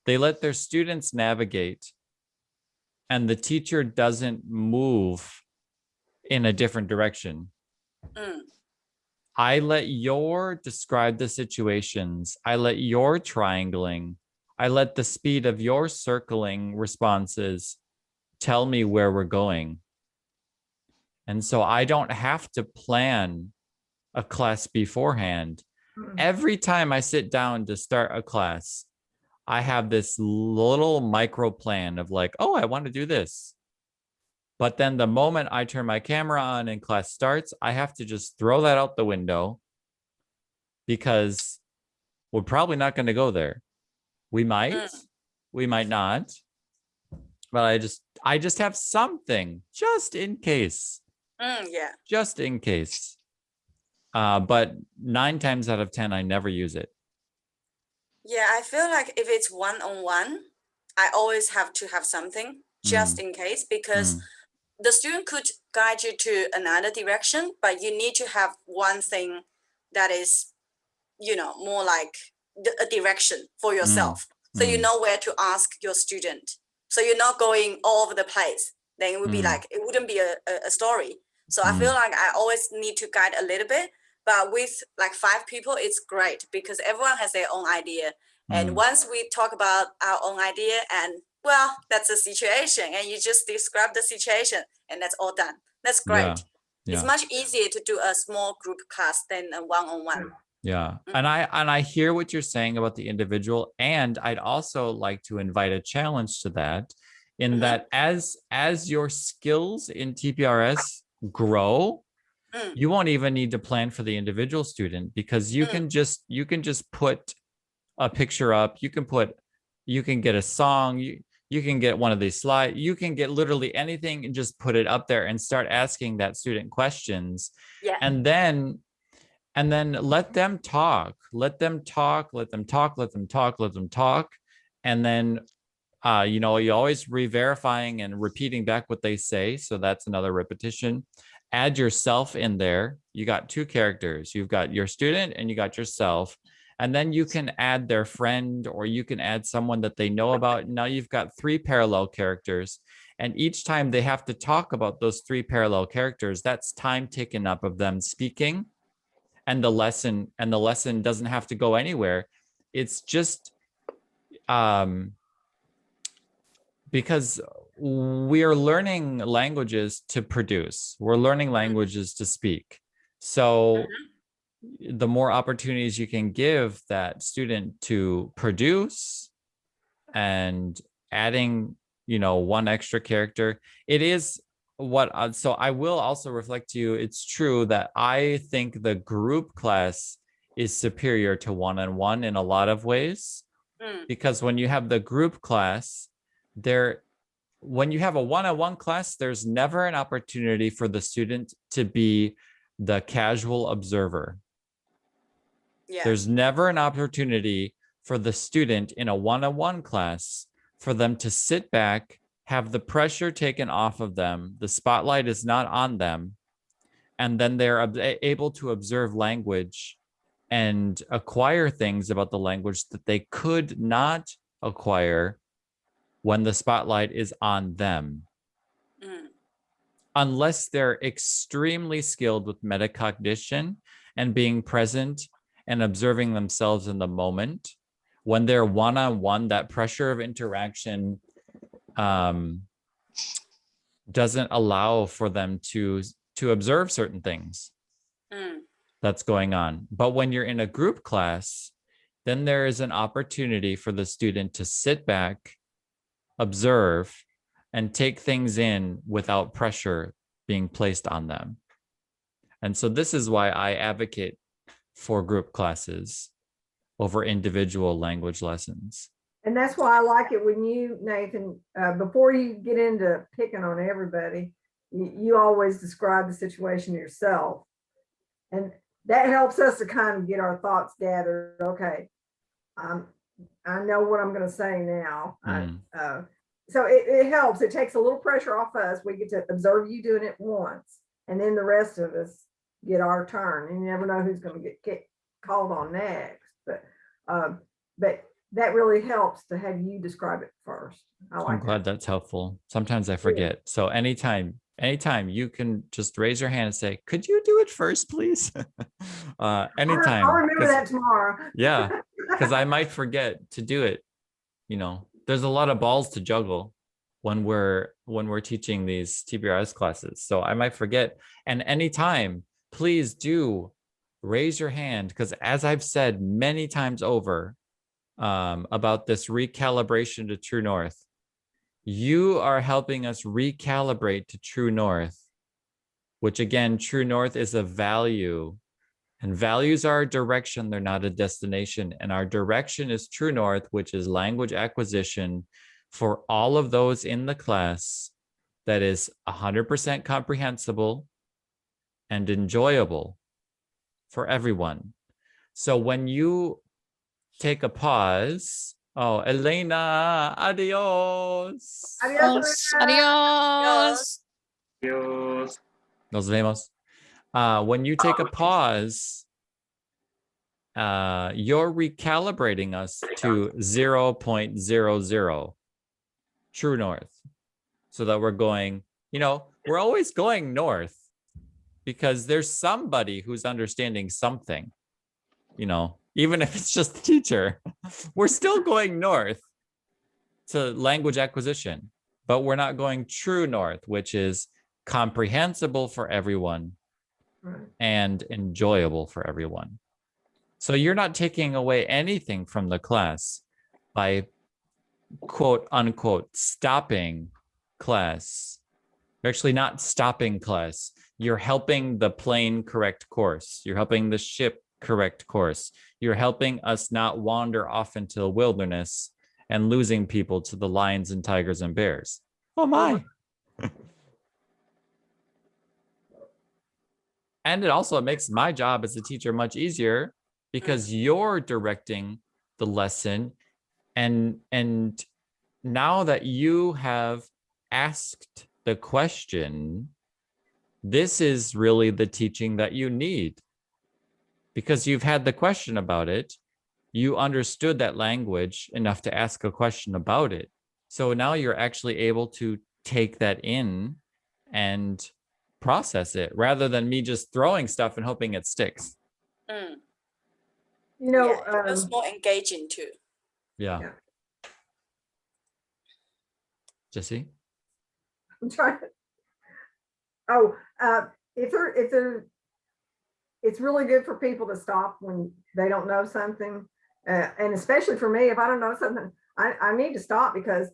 They let their students navigate, and the teacher doesn't move in a different direction. I let your describe the situations. I let your triangling. I let the speed of your circling responses tell me where we're going. And so I don't have to plan a class beforehand. Every time I sit down to start a class, I have this little micro plan of like, oh, I want to do this. But then the moment I turn my camera on and class starts, I have to just throw that out the window because we're probably not going to go there. We might not, but I just have something just in case. Yeah. Just in case. But 9 times out of 10, I never use it. Yeah, I feel like if it's one-on-one, I always have to have something just in case, because the student could guide you to another direction, but you need to have one thing that is, you know, more like a direction for yourself. So you know where to ask your student. So you're not going all over the place. Then it would be like, it wouldn't be a story. So I feel like I always need to guide a little bit, but with like 5 people, it's great because everyone has their own idea. And once we talk about our own idea and, well, that's a situation and you just describe the situation and that's all done. That's great. Yeah. It's much easier to do a small group class than a one-on-one. Yeah. And I hear what you're saying about the individual. And I'd also like to invite a challenge to that in that as your skills in TPRS grow, you won't even need to plan for the individual student because you can just put a picture up. You can get a song. You can get one of these slides. You can get literally anything and just put it up there and start asking that student questions. Yeah. And then let them talk. Let them talk. And then you know, you always re-verifying and repeating back what they say. So that's another repetition. Add yourself in there. You got 2 characters. You've got your student and you got yourself. And then you can add their friend or you can add someone that they know about. Now you've got 3 parallel characters. And each time they have to talk about those 3 parallel characters, that's time taken up of them speaking. And the lesson doesn't have to go anywhere. It's just because we are learning languages to produce. We're learning languages to speak. So the more opportunities you can give that student to produce and adding, you know, 1 extra character, it is what, so I will also reflect to you, it's true that I think the group class is superior to one-on-one in a lot of ways, because when you have the group class, when you have a one-on-one class, there's never an opportunity for the student to be the casual observer. Yeah. There's never an opportunity for the student in a one-on-one class for them to sit back, have the pressure taken off of them, the spotlight is not on them, and then they're able to observe language and acquire things about the language that they could not acquire when the spotlight is on them. Unless they're extremely skilled with metacognition and being present and observing themselves in the moment. When they're one-on-one, that pressure of interaction doesn't allow for them to observe certain things that's going on. But when you're in a group class, then there is an opportunity for the student to sit back, observe, and take things in without pressure being placed on them. And so this is why I advocate for group classes over individual language lessons. And that's why I like it when you, Nathan, before you get into picking on everybody, you always describe the situation yourself. And that helps us to kind of get our thoughts gathered. Okay, I know what I'm going to say now. So it helps. It takes a little pressure off us. We get to observe you doing it once, and then the rest of us get our turn. And you never know who's going to get called on next. But that really helps to have you describe it first. I'm glad that's helpful. Sometimes I forget. So anytime you can just raise your hand and say, could you do it first, please? Anytime. I'll remember that tomorrow. Yeah, because I might forget to do it. You know, there's a lot of balls to juggle when we're teaching these TPRS classes. So I might forget. And anytime, please do raise your hand, because as I've said many times over about this recalibration to true north, you are helping us recalibrate to true north, which again, true north is a value, and values are a direction. They're not a destination. And our direction is true north, which is language acquisition for all of those in the class that is 100% comprehensible and enjoyable for everyone. So when you take a pause, oh, Elena, adios. Adios. Adios. Dios. Nos vemos. When you take a pause, you're recalibrating us to 0.00 true north, so that we're going, you know, we're always going north because there's somebody who's understanding something, you know, even if it's just the teacher, we're still going north to language acquisition, but we're not going true north, which is comprehensible for everyone and enjoyable for everyone. So you're not taking away anything from the class by quote unquote stopping class. You're actually not stopping class. You're helping the plane correct course. You're helping the ship correct course. You're helping us not wander off into the wilderness and losing people to the lions and tigers and bears. Oh my. And it makes my job as a teacher much easier because you're directing the lesson. And now that you have asked the question, this is really the teaching that you need, because you've had the question about it. You understood that language enough to ask a question about it. So now you're actually able to take that in and process it rather than me just throwing stuff and hoping it sticks. You know, it was more engaging too. Yeah. Jesse? I'm trying to, it's really good for people to stop when they don't know something. And especially for me, if I don't know something, I need to stop, because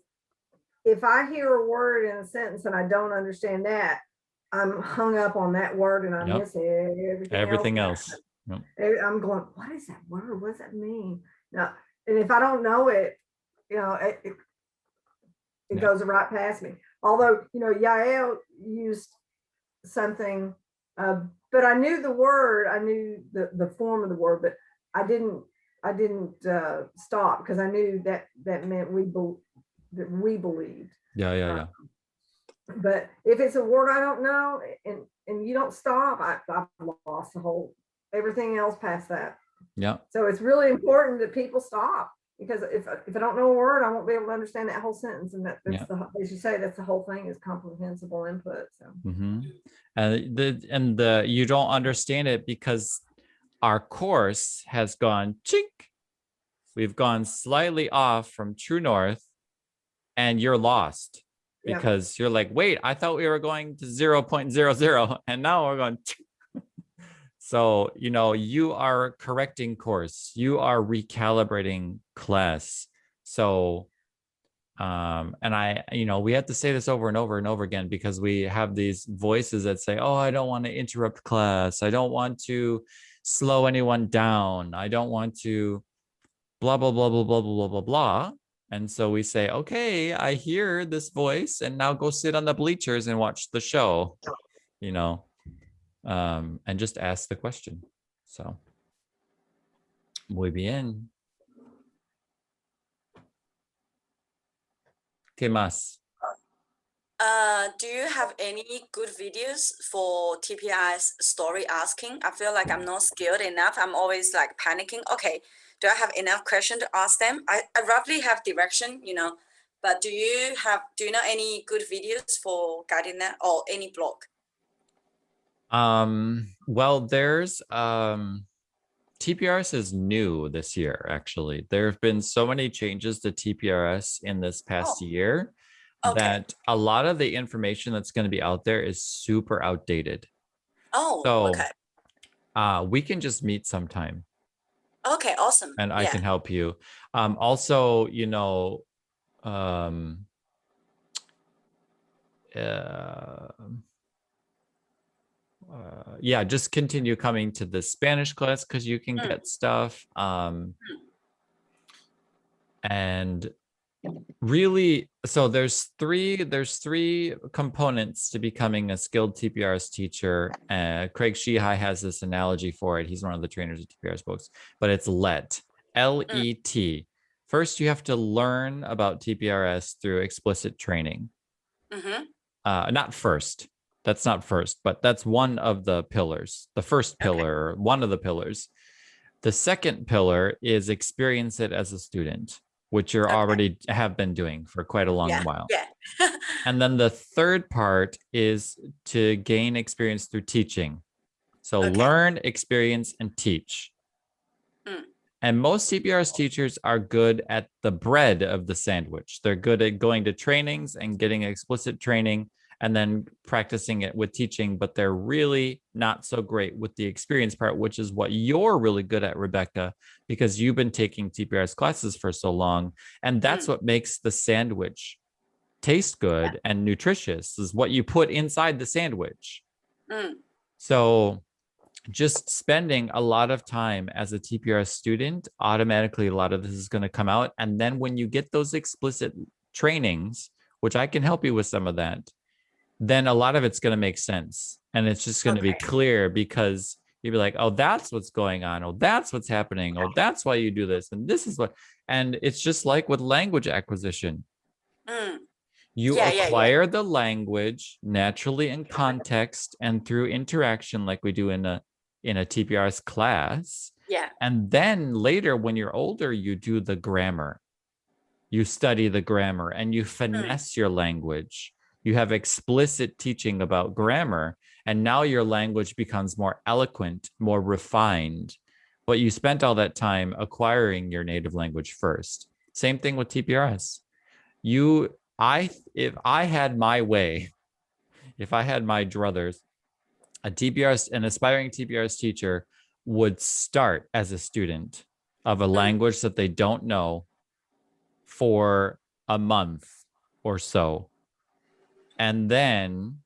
if I hear a word in a sentence and I don't understand that, I'm hung up on that word and I miss everything else. Yep. I'm going, what is that word? What does that mean? Now, and if I don't know it, you know, it goes right past me. Although, you know, Yael used something, but I knew the word, I knew the form of the word, but I didn't stop, because I knew that meant we believed. Yeah. But if it's a word I don't know and you don't stop, I've lost everything else past that. Yeah. So it's really important that people stop, because if I don't know a word, I won't be able to understand that whole sentence. And that's as you say, that's the whole thing, is comprehensible input. So. And you don't understand it because our course has gone chink. We've gone slightly off from true north, and you're lost because you're like, wait, I thought we were going to 0.00, and now we're going. So, you know, you are correcting course. You are recalibrating class. So, and we have to say this over and over and over again, because we have these voices that say, oh, I don't want to interrupt class. I don't want to slow anyone down. I don't want to blah, blah, blah, blah, blah, blah, blah, blah. And so we say, okay, I hear this voice, and now go sit on the bleachers and watch the show, you know, and just ask the question. So, muy bien. ¿Qué más? Do you have any good videos for TPRS story asking? I feel like I'm not skilled enough. I'm always like panicking. Okay, do I have enough question to ask them? I roughly have direction, you know, but do you know any good videos for guiding that or any blog? Well, there's TPRS is new this year, actually. There have been so many changes to TPRS in this past year Okay. that a lot of the information that's going to be out there is super outdated. Oh, So okay. we can just meet sometime Okay, awesome. and I Yeah. can help you. Also, you know, uh, yeah, just continue coming to the Spanish class because you can get stuff. And really, so there's three components to becoming a skilled TPRS teacher. Craig Shihai has this analogy for it. He's one of the trainers at TPRS books, but it's LET, L-E-T. First, you have to learn about TPRS through explicit training. Not first. That's not first, but that's one of the pillars. The first pillar, one of the pillars. The second pillar is experience it as a student, which you're already have been doing for quite a long while. Yeah. And then the third part is to gain experience through teaching. So learn, experience, and teach. And most TPRS teachers are good at the bread of the sandwich. They're good at going to trainings and getting explicit training and then practicing it with teaching, but they're really not so great with the experience part, which is what you're really good at, Rebecca, because you've been taking TPRS classes for so long. And that's what makes the sandwich taste good and nutritious, is what you put inside the sandwich. So just spending a lot of time as a TPRS student, automatically a lot of this is going to come out. And then when you get those explicit trainings, which I can help you with some of that, then a lot of it's going to make sense. And it's just going to be clear because you'll be like, oh, that's what's going on. Oh, that's what's happening. Oh, that's why you do this. And this is what, and it's just like with language acquisition. You acquire the language naturally in context and through interaction like we do in a TPRS class. Yeah. And then later when you're older, you do the grammar. You study the grammar and you finesse your language. You have explicit teaching about grammar, and now your language becomes more eloquent, more refined. But you spent all that time acquiring your native language first. Same thing with TPRS. If I had my way, if I had my druthers, an aspiring TPRS teacher would start as a student of a language that they don't know for a month or so. And then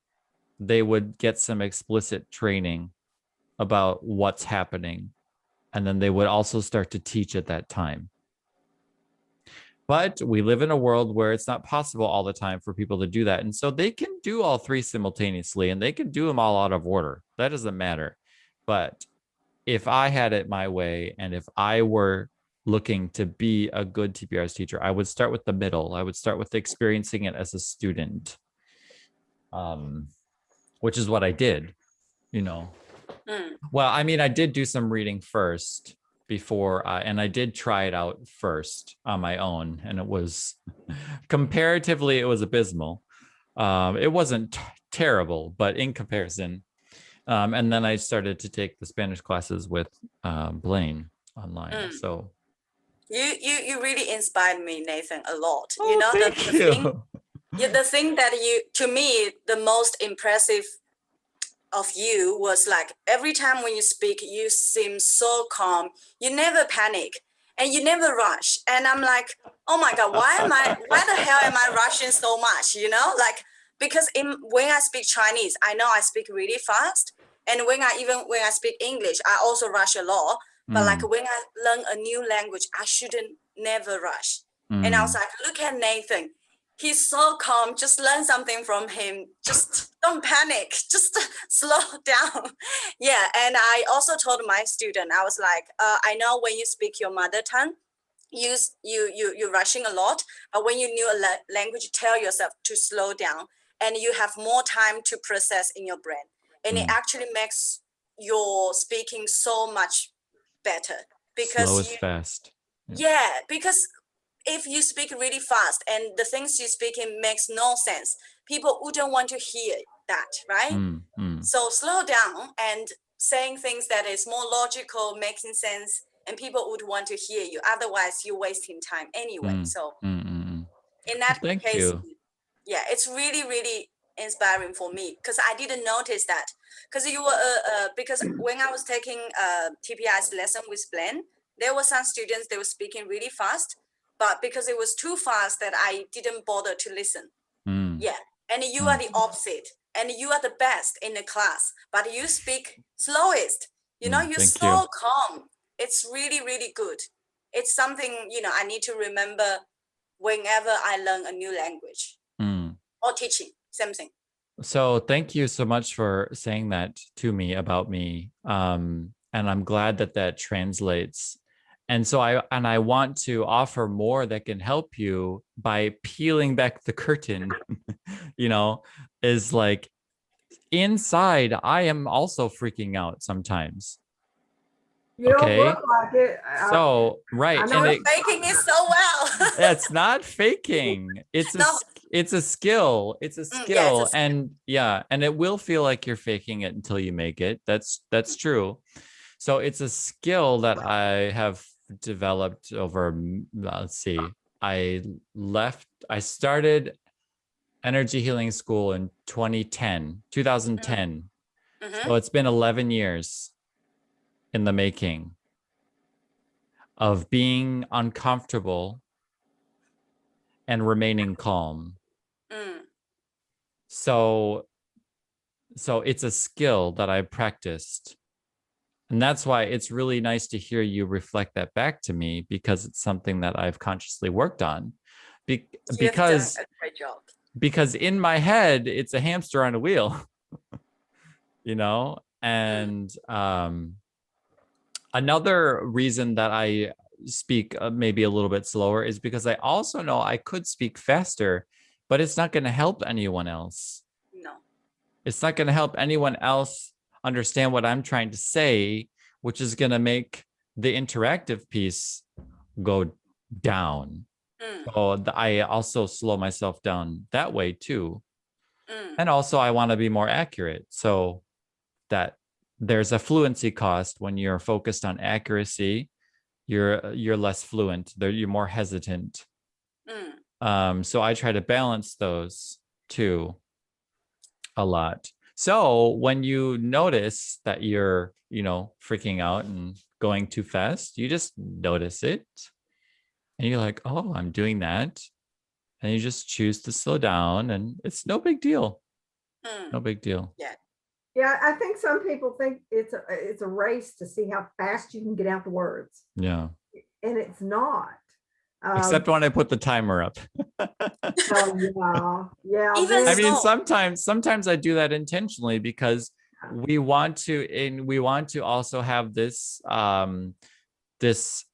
they would get some explicit training about what's happening. And then they would also start to teach at that time. But we live in a world where it's not possible all the time for people to do that. And so they can do all three simultaneously and they can do them all out of order. That doesn't matter. But if I had it my way and if I were looking to be a good TPRS teacher, I would start with the middle. I would start with experiencing it as a student, which is what I did, you know. Well, I mean, I did do some reading first before, and I did try it out first on my own, and it was comparatively, it was abysmal. It wasn't terrible, but in comparison. And then I started to take the Spanish classes with Blaine online. So you really inspired me, Nathan, a lot. you know, the thing that to me, the most impressive of you was like every time when you speak, you seem so calm. You never panic and you never rush. And I'm like, oh my God, why the hell am I rushing so much? You know, like, because when I speak Chinese, I know I speak really fast. And when I speak English, I also rush a lot. But like when I learn a new language, I shouldn't never rush. And I was like, look at Nathan. He's so calm. Just learn something from him. Just don't panic, just slow down. Yeah, and I also told my student, I was like, I know when you speak your mother tongue, you're rushing a lot, but when you knew a language, tell yourself to slow down, and you have more time to process in your brain, and it actually makes your speaking so much better because Slow is fast. because if you speak really fast and the things you speak in makes no sense, people wouldn't want to hear that, right? So slow down and saying things that is more logical, making sense, and people would want to hear you. Otherwise, you're wasting time anyway. So in that Thank case, you. yeah, it's really, really inspiring for me because I didn't notice that. Because you were because when I was taking TPRS lesson with Glenn, there were some students, they were speaking really fast, but because it was too fast that I didn't bother to listen. Yeah, and you are the opposite, and you are the best in the class, but you speak slowest. You know, you're Thank so you. calm. It's really, really good. It's something, you know, I need to remember whenever I learn a new language or teaching, same thing. So thank you so much for saying that to me about me. And I'm glad that that translates. And so I want to offer more that can help you by peeling back the curtain, you know, is like inside, I am also freaking out sometimes. You don't look like it. So, right. I know And You're faking it so well. it's not faking. It's No. it's a skill. It's a Yeah, it's skill. a skill. And yeah, and it will feel like you're faking it until you make it. That's true. So it's a skill that I have developed over, let's see. I started energy healing school in 2010. So it's been 11 years in the making of being uncomfortable and remaining calm. So it's a skill that I practiced. And that's why it's really nice to hear you reflect that back to me, because it's something that I've consciously worked on. Because a great job. Because in my head, it's a hamster on a wheel, you know? And another reason that I speak maybe a little bit slower is because I also know I could speak faster, but it's not going to help anyone else. No. It's not going to help anyone else understand what I'm trying to say, which is going to make the interactive piece go down. So I also slow myself down that way too. And also I want to be more accurate. So that there's a fluency cost when you're focused on accuracy. You're less fluent. You're more hesitant. So I try to balance those two a lot. So when you notice that you're, freaking out and going too fast, you just notice it. And you're like, oh, I'm doing that. And you just choose to slow down, and it's no big deal. No big deal. Yeah. Yeah, I think some people think it's a race to see how fast you can get out the words. Yeah. And it's not. Except when I put the timer up. Yeah. Even I mean, so. sometimes I do that intentionally because we want to also have this this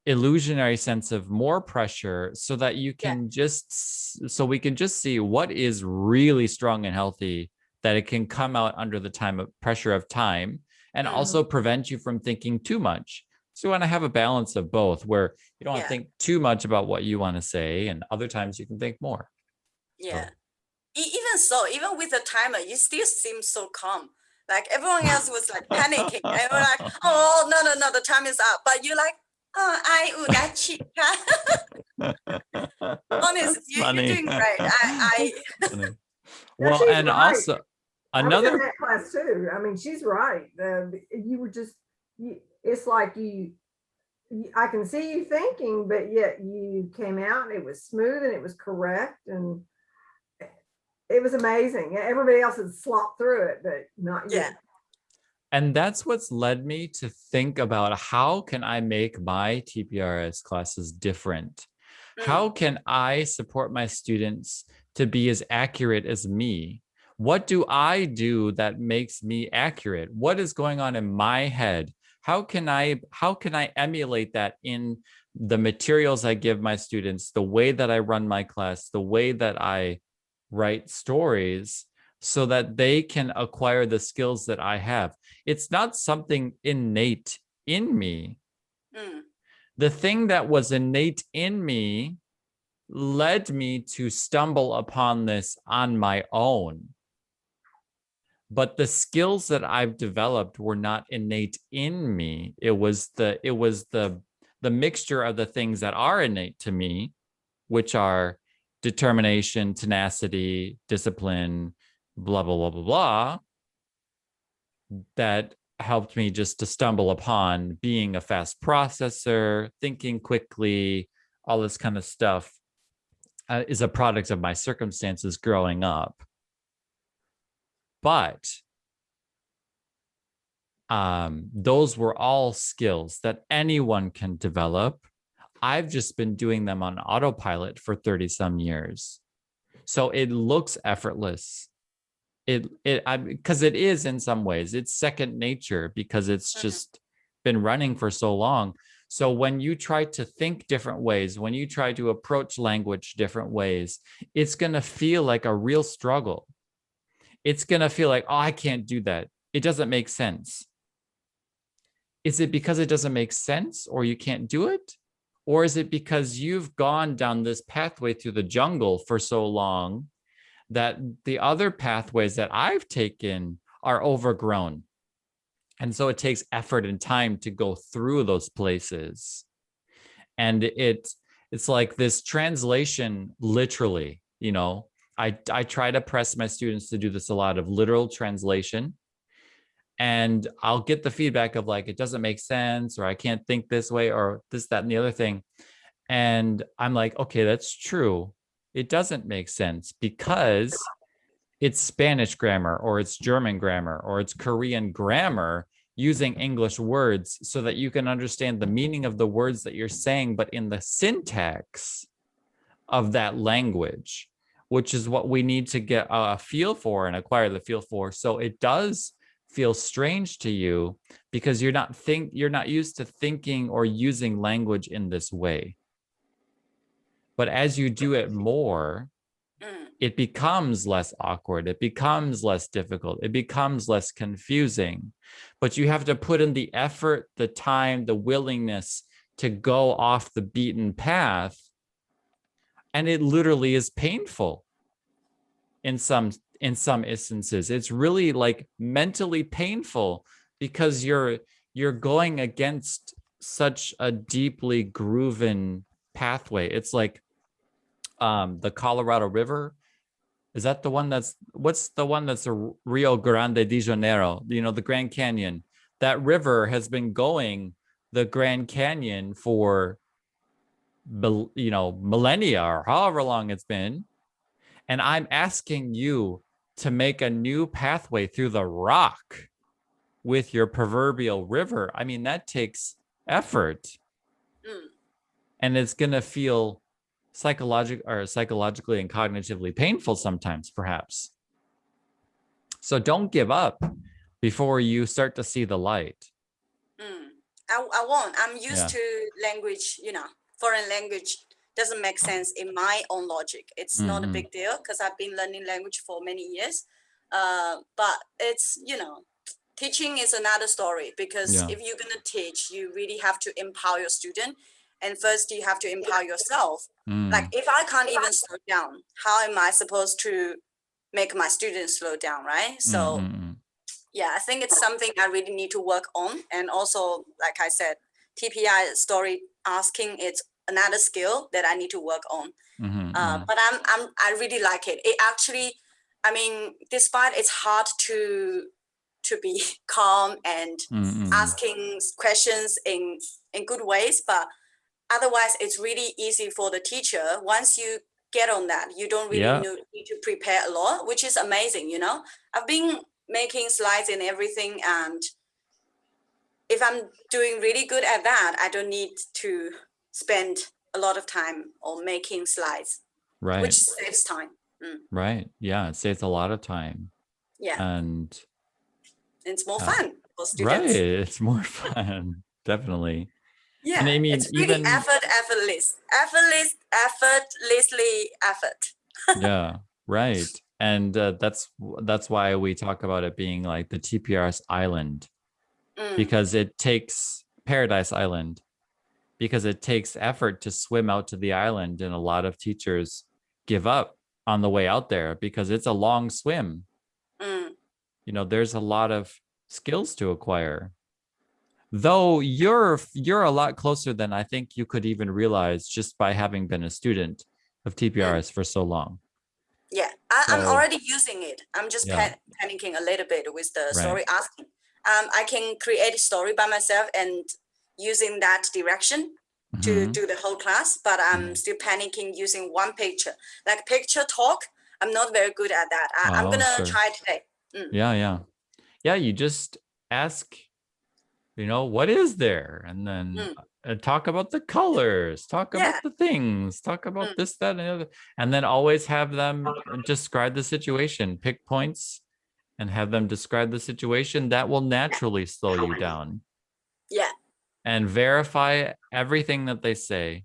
illusionary sense of more pressure, so that you can so we can just see what is really strong and healthy, that it can come out under the pressure of time, and also prevent you from thinking too much. So you want to have a balance of both, where you don't want to think too much about what you want to say, and other times you can think more. Yeah. Even with the timer, you still seem so calm. Like everyone else was like panicking. And we're like, oh, no, the time is up. But you're like, oh, honest, you're doing great. Well, and right. also another I was in that class too. I mean, she's right. You were just, it's like I can see you thinking, but yet you came out and it was smooth and it was correct, and it was amazing. Everybody else had slopped through it, but not you. And that's what's led me to think about, how can I make my TPRS classes different? How can I support my students to be as accurate as me What do I do that makes me accurate? What is going on in my head? How can I emulate that in the materials I give my students, the way that I run my class, the way that I write stories, so that they can acquire the skills that I have? It's not something innate in me. The thing that was innate in me led me to stumble upon this on my own. But the skills that I've developed were not innate in me. It was the mixture of the things that are innate to me, which are determination, tenacity, discipline, blah, blah, blah, blah, blah, that helped me just to stumble upon being a fast processor, thinking quickly, all this kind of stuff is a product of my circumstances growing up. But those were all skills that anyone can develop. I've just been doing them on autopilot for 30 some years. So it looks effortless. Because it is in some ways, it's second nature because it's just been running for so long. So when you try to think different ways, when you try to approach language different ways, it's going to feel like a real struggle. It's going to feel like, oh, I can't do that. It doesn't make sense. Is it because it doesn't make sense or you can't do it? Or is it because you've gone down this pathway through the jungle for so long that the other pathways that I've taken are overgrown? And so it takes effort and time to go through those places. And it's like this translation, literally, you know, I try to press my students to do this a lot of literal translation. And I'll get the feedback of like, it doesn't make sense, or I can't think this way, or this, that, and the other thing. And I'm like, okay, that's true. It doesn't make sense because it's Spanish grammar, or it's German grammar, or it's Korean grammar using English words so that you can understand the meaning of the words that you're saying, but in the syntax of that language, which is what we need to get a feel for and acquire the feel for. So it does feel strange to you because you're not used to thinking or using language in this way. But as you do it more, it becomes less awkward. It becomes less difficult. It becomes less confusing. But you have to put in the effort, the time, the willingness to go off the beaten path. And it literally is painful in some instances. It's really like mentally painful because you're going against such a deeply grooven pathway. It's like the Colorado River. Is that the one what's the one that's a Rio Grande de Janeiro, you know, the Grand Canyon? That river has been going the Grand Canyon for, you know, millennia or however long it's been. And I'm asking you to make a new pathway through the rock with your proverbial river. I mean, that takes effort. And it's going to feel psychologically and cognitively painful sometimes, perhaps. So don't give up before you start to see the light. I won't. I'm used to language, you know, foreign language doesn't make sense in my own logic. It's not a big deal because I've been learning language for many years. But it's, you know, teaching is another story because if you're going to teach, you really have to empower your student. And first you have to empower yourself. Like if I can't even slow down, how am I supposed to make my students slow down, right? So yeah, I think it's something I really need to work on. And also, like I said, TPI story asking, it's another skill that I need to work on. But I really like it. It actually, I mean, despite it's hard to be calm and asking questions in good ways, but otherwise it's really easy for the teacher. Once you get on that, you don't really need to prepare a lot, which is amazing, you know. I've been making slides and everything, and if I'm doing really good at that, I don't need to spend a lot of time on making slides, which saves time. Right. Yeah. It saves a lot of time. Yeah, And it's more uh, fun for right. students. It's more fun. Definitely. Yeah, And I mean, it's really even effortlessly effort. yeah, right. And that's why we talk about it being like the TPRS island, because it takes Paradise Island, because it takes effort to swim out to the island, and a lot of teachers give up on the way out there because it's a long swim. You know, there's a lot of skills to acquire. Though you're a lot closer than I think you could even realize just by having been a student of TPRS for so long. Yeah, I'm So already using it. I'm just yeah, panicking a little bit with the right. story asking. I can create a story by myself and using that direction to Mhm. do the whole class, but I'm still panicking using one picture. Like picture talk, I'm not very good at that. I'm Oh, gonna sure. try today. Yeah, you just ask, you know, what is there? And then talk about the colors, talk Yeah, about the things, talk about this, that, and the other. And then always have them describe the situation, pick points and have them describe the situation. That will naturally slow you down. yeah. And verify everything that they say.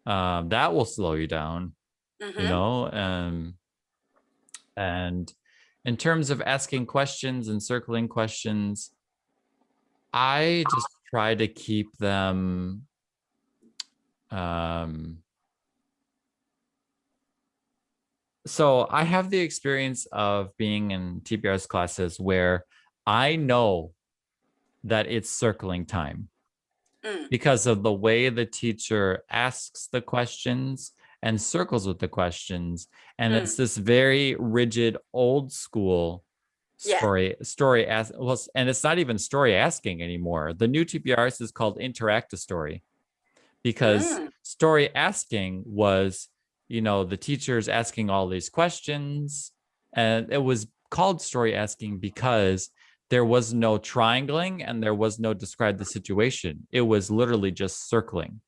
That will slow you down, you know. And in terms of asking questions and circling questions, I just try to keep them so I have the experience of being in TPRS classes where I know that it's circling time because of the way the teacher asks the questions and circles with the questions. And it's this very rigid, old school story well, and it's not even story asking anymore. The new TPRS is called interact a story, because story asking was, you know, the teachers asking all these questions, and it was called story asking because there was no triangling and there was no describe the situation. It was literally just circling.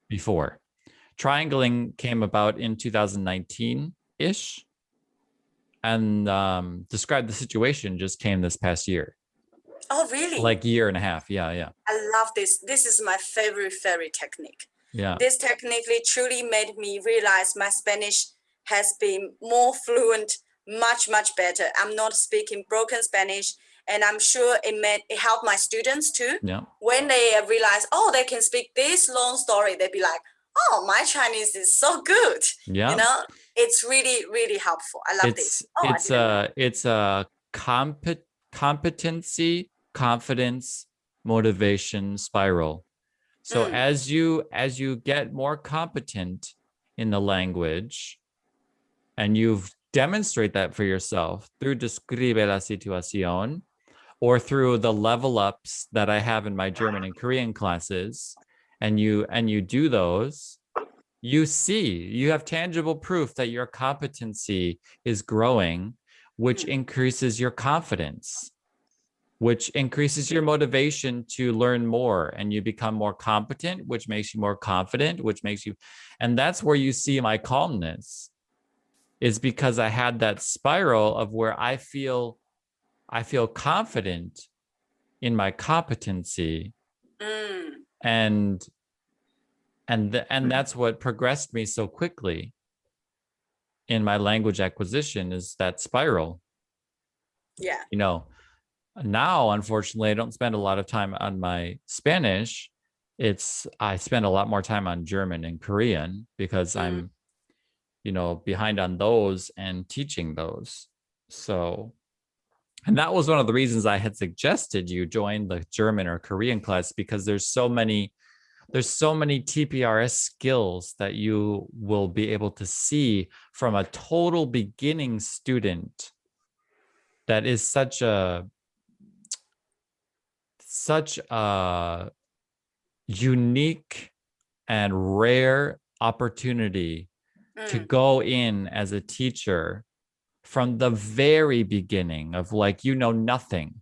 Before triangling came about in 2019 ish, and describe the situation just came this past year. Oh, really? Like year and a half. Yeah. I love this. This is my favorite technique. Yeah. This technique truly made me realize my Spanish has been more fluent, much better. I'm not speaking broken Spanish, and I'm sure it helped my students too. Yeah. When they realize, oh, they can speak this long story, they'd be like, oh, my Chinese is so good. Yeah. You know, it's really helpful. I love this. Oh, It's a competency, confidence, motivation spiral. So as you get more competent in the language, and you've demonstrate that for yourself through describe la situación, or through the level ups that I have in my German and Korean classes, and you do those, you have tangible proof that your competency is growing, which increases your confidence, which increases your motivation to learn more, and you become more competent, which makes you more confident, which makes you, and that's where you see my calmness, is because I had that spiral of where I feel confident in my competency, and that's what progressed me so quickly in my language acquisition, is that spiral. Yeah. You know, now, unfortunately, I don't spend a lot of time on my Spanish. I spend a lot more time on German and Korean because I'm, you know, behind on those and teaching those. So, and that was one of the reasons I had suggested you join the German or Korean class, because there's so many TPRS skills that you will be able to see from a total beginning student. That is such a unique and rare opportunity to go in as a teacher from the very beginning of, like, you know, nothing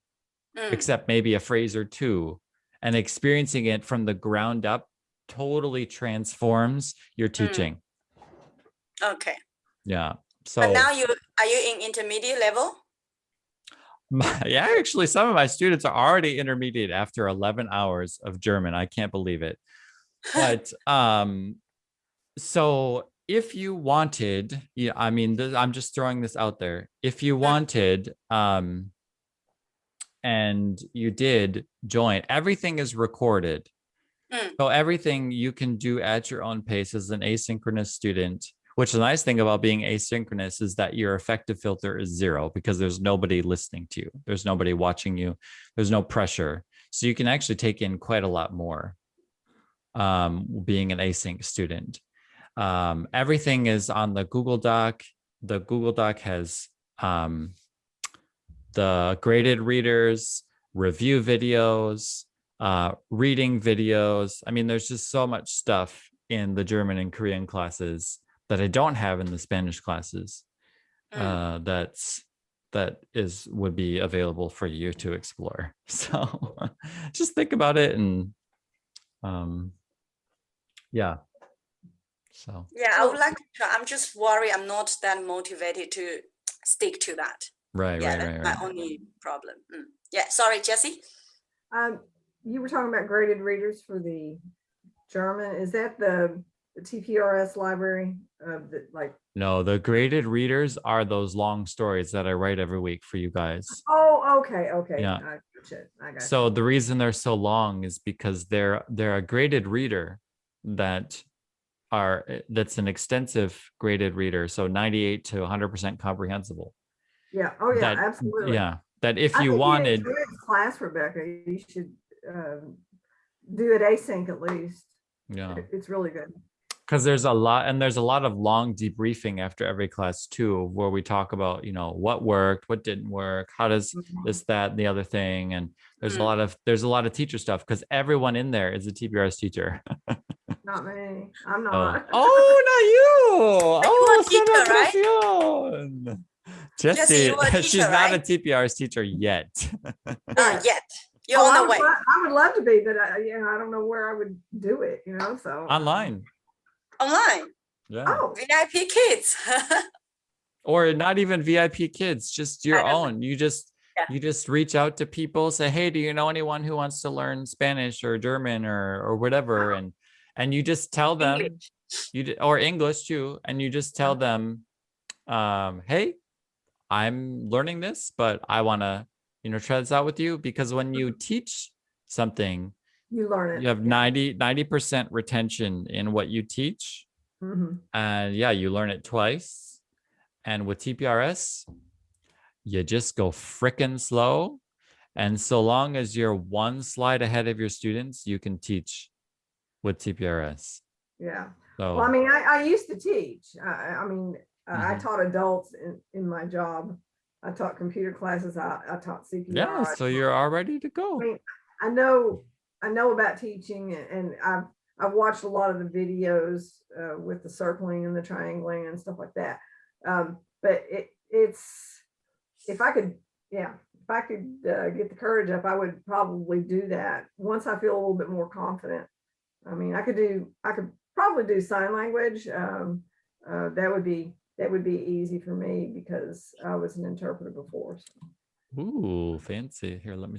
except maybe a phrase or two, and experiencing it from the ground up totally transforms your teaching. Okay. Yeah. So But now are you in intermediate level? yeah, actually, some of my students are already intermediate after 11 hours of German. I can't believe it. But so if you wanted, yeah, I mean, I'm just throwing this out there. If you wanted, and you did join, everything is recorded. So everything you can do at your own pace as an asynchronous student, which the nice thing about being asynchronous is that your effective filter is 0 because there's nobody listening to you. There's nobody watching you. There's no pressure. So you can actually take in quite a lot more being an async student. Everything is on the Google Doc. The Google Doc has the graded readers, review videos, reading videos. I mean, there's just so much stuff in the German and Korean classes that I don't have in the Spanish classes. Would be available for you to explore. So just think about it and yeah. So yeah, I would like to try. I'm just worried I'm not that motivated to stick to that. right. That's my only problem. Yeah, sorry, Jessie. You were talking about graded readers for the German. Is that the TPRS library? No, the graded readers are those long stories that I write every week for you guys. Oh, okay. Yeah. I got So the reason they're so long is because they're a graded reader that's an extensive graded reader. So 98 to 100% comprehensible. Yeah. Oh yeah, absolutely. Yeah. That if you wanted enjoy this class, Rebecca, you should do it async at least. Yeah. It's really good. Because there's a lot of long debriefing after every class too, where we talk about, what worked, what didn't work, how does this, that, and the other thing. And there's a lot of teacher stuff because everyone in there is a TPRS teacher. Not me. I'm not. Oh, not you. Oh, teacher, right? Jessie, she's not a TPRS teacher yet. Yet. You're on the way. I would love to be, but I don't know where I would do it, so. Online. Yeah. Oh, VIP kids. Or not even VIP kids, just your own. You just reach out to people, say, hey, do you know anyone who wants to learn Spanish or German or whatever? And you just tell them, or English too, and you just tell them, hey, I'm learning this, but I want to, try this out with you. Because when you teach something, you learn it. You have 90% retention in what you teach. And you learn it twice. And with TPRS, you just go frickin' slow. And so long as you're one slide ahead of your students, you can teach with TPRS. Yeah. So, well, I mean, I used to teach. I taught adults in my job. I taught computer classes. I taught CPR. Yeah, so you're all ready to go. I mean, I know about teaching, and I've watched a lot of the videos with the circling and the triangling and stuff like that. But it's if I could get the courage up, I would probably do that once I feel a little bit more confident. I mean, I could probably do sign language. That would be easy for me because I was an interpreter before. So. Ooh, fancy. Here, let me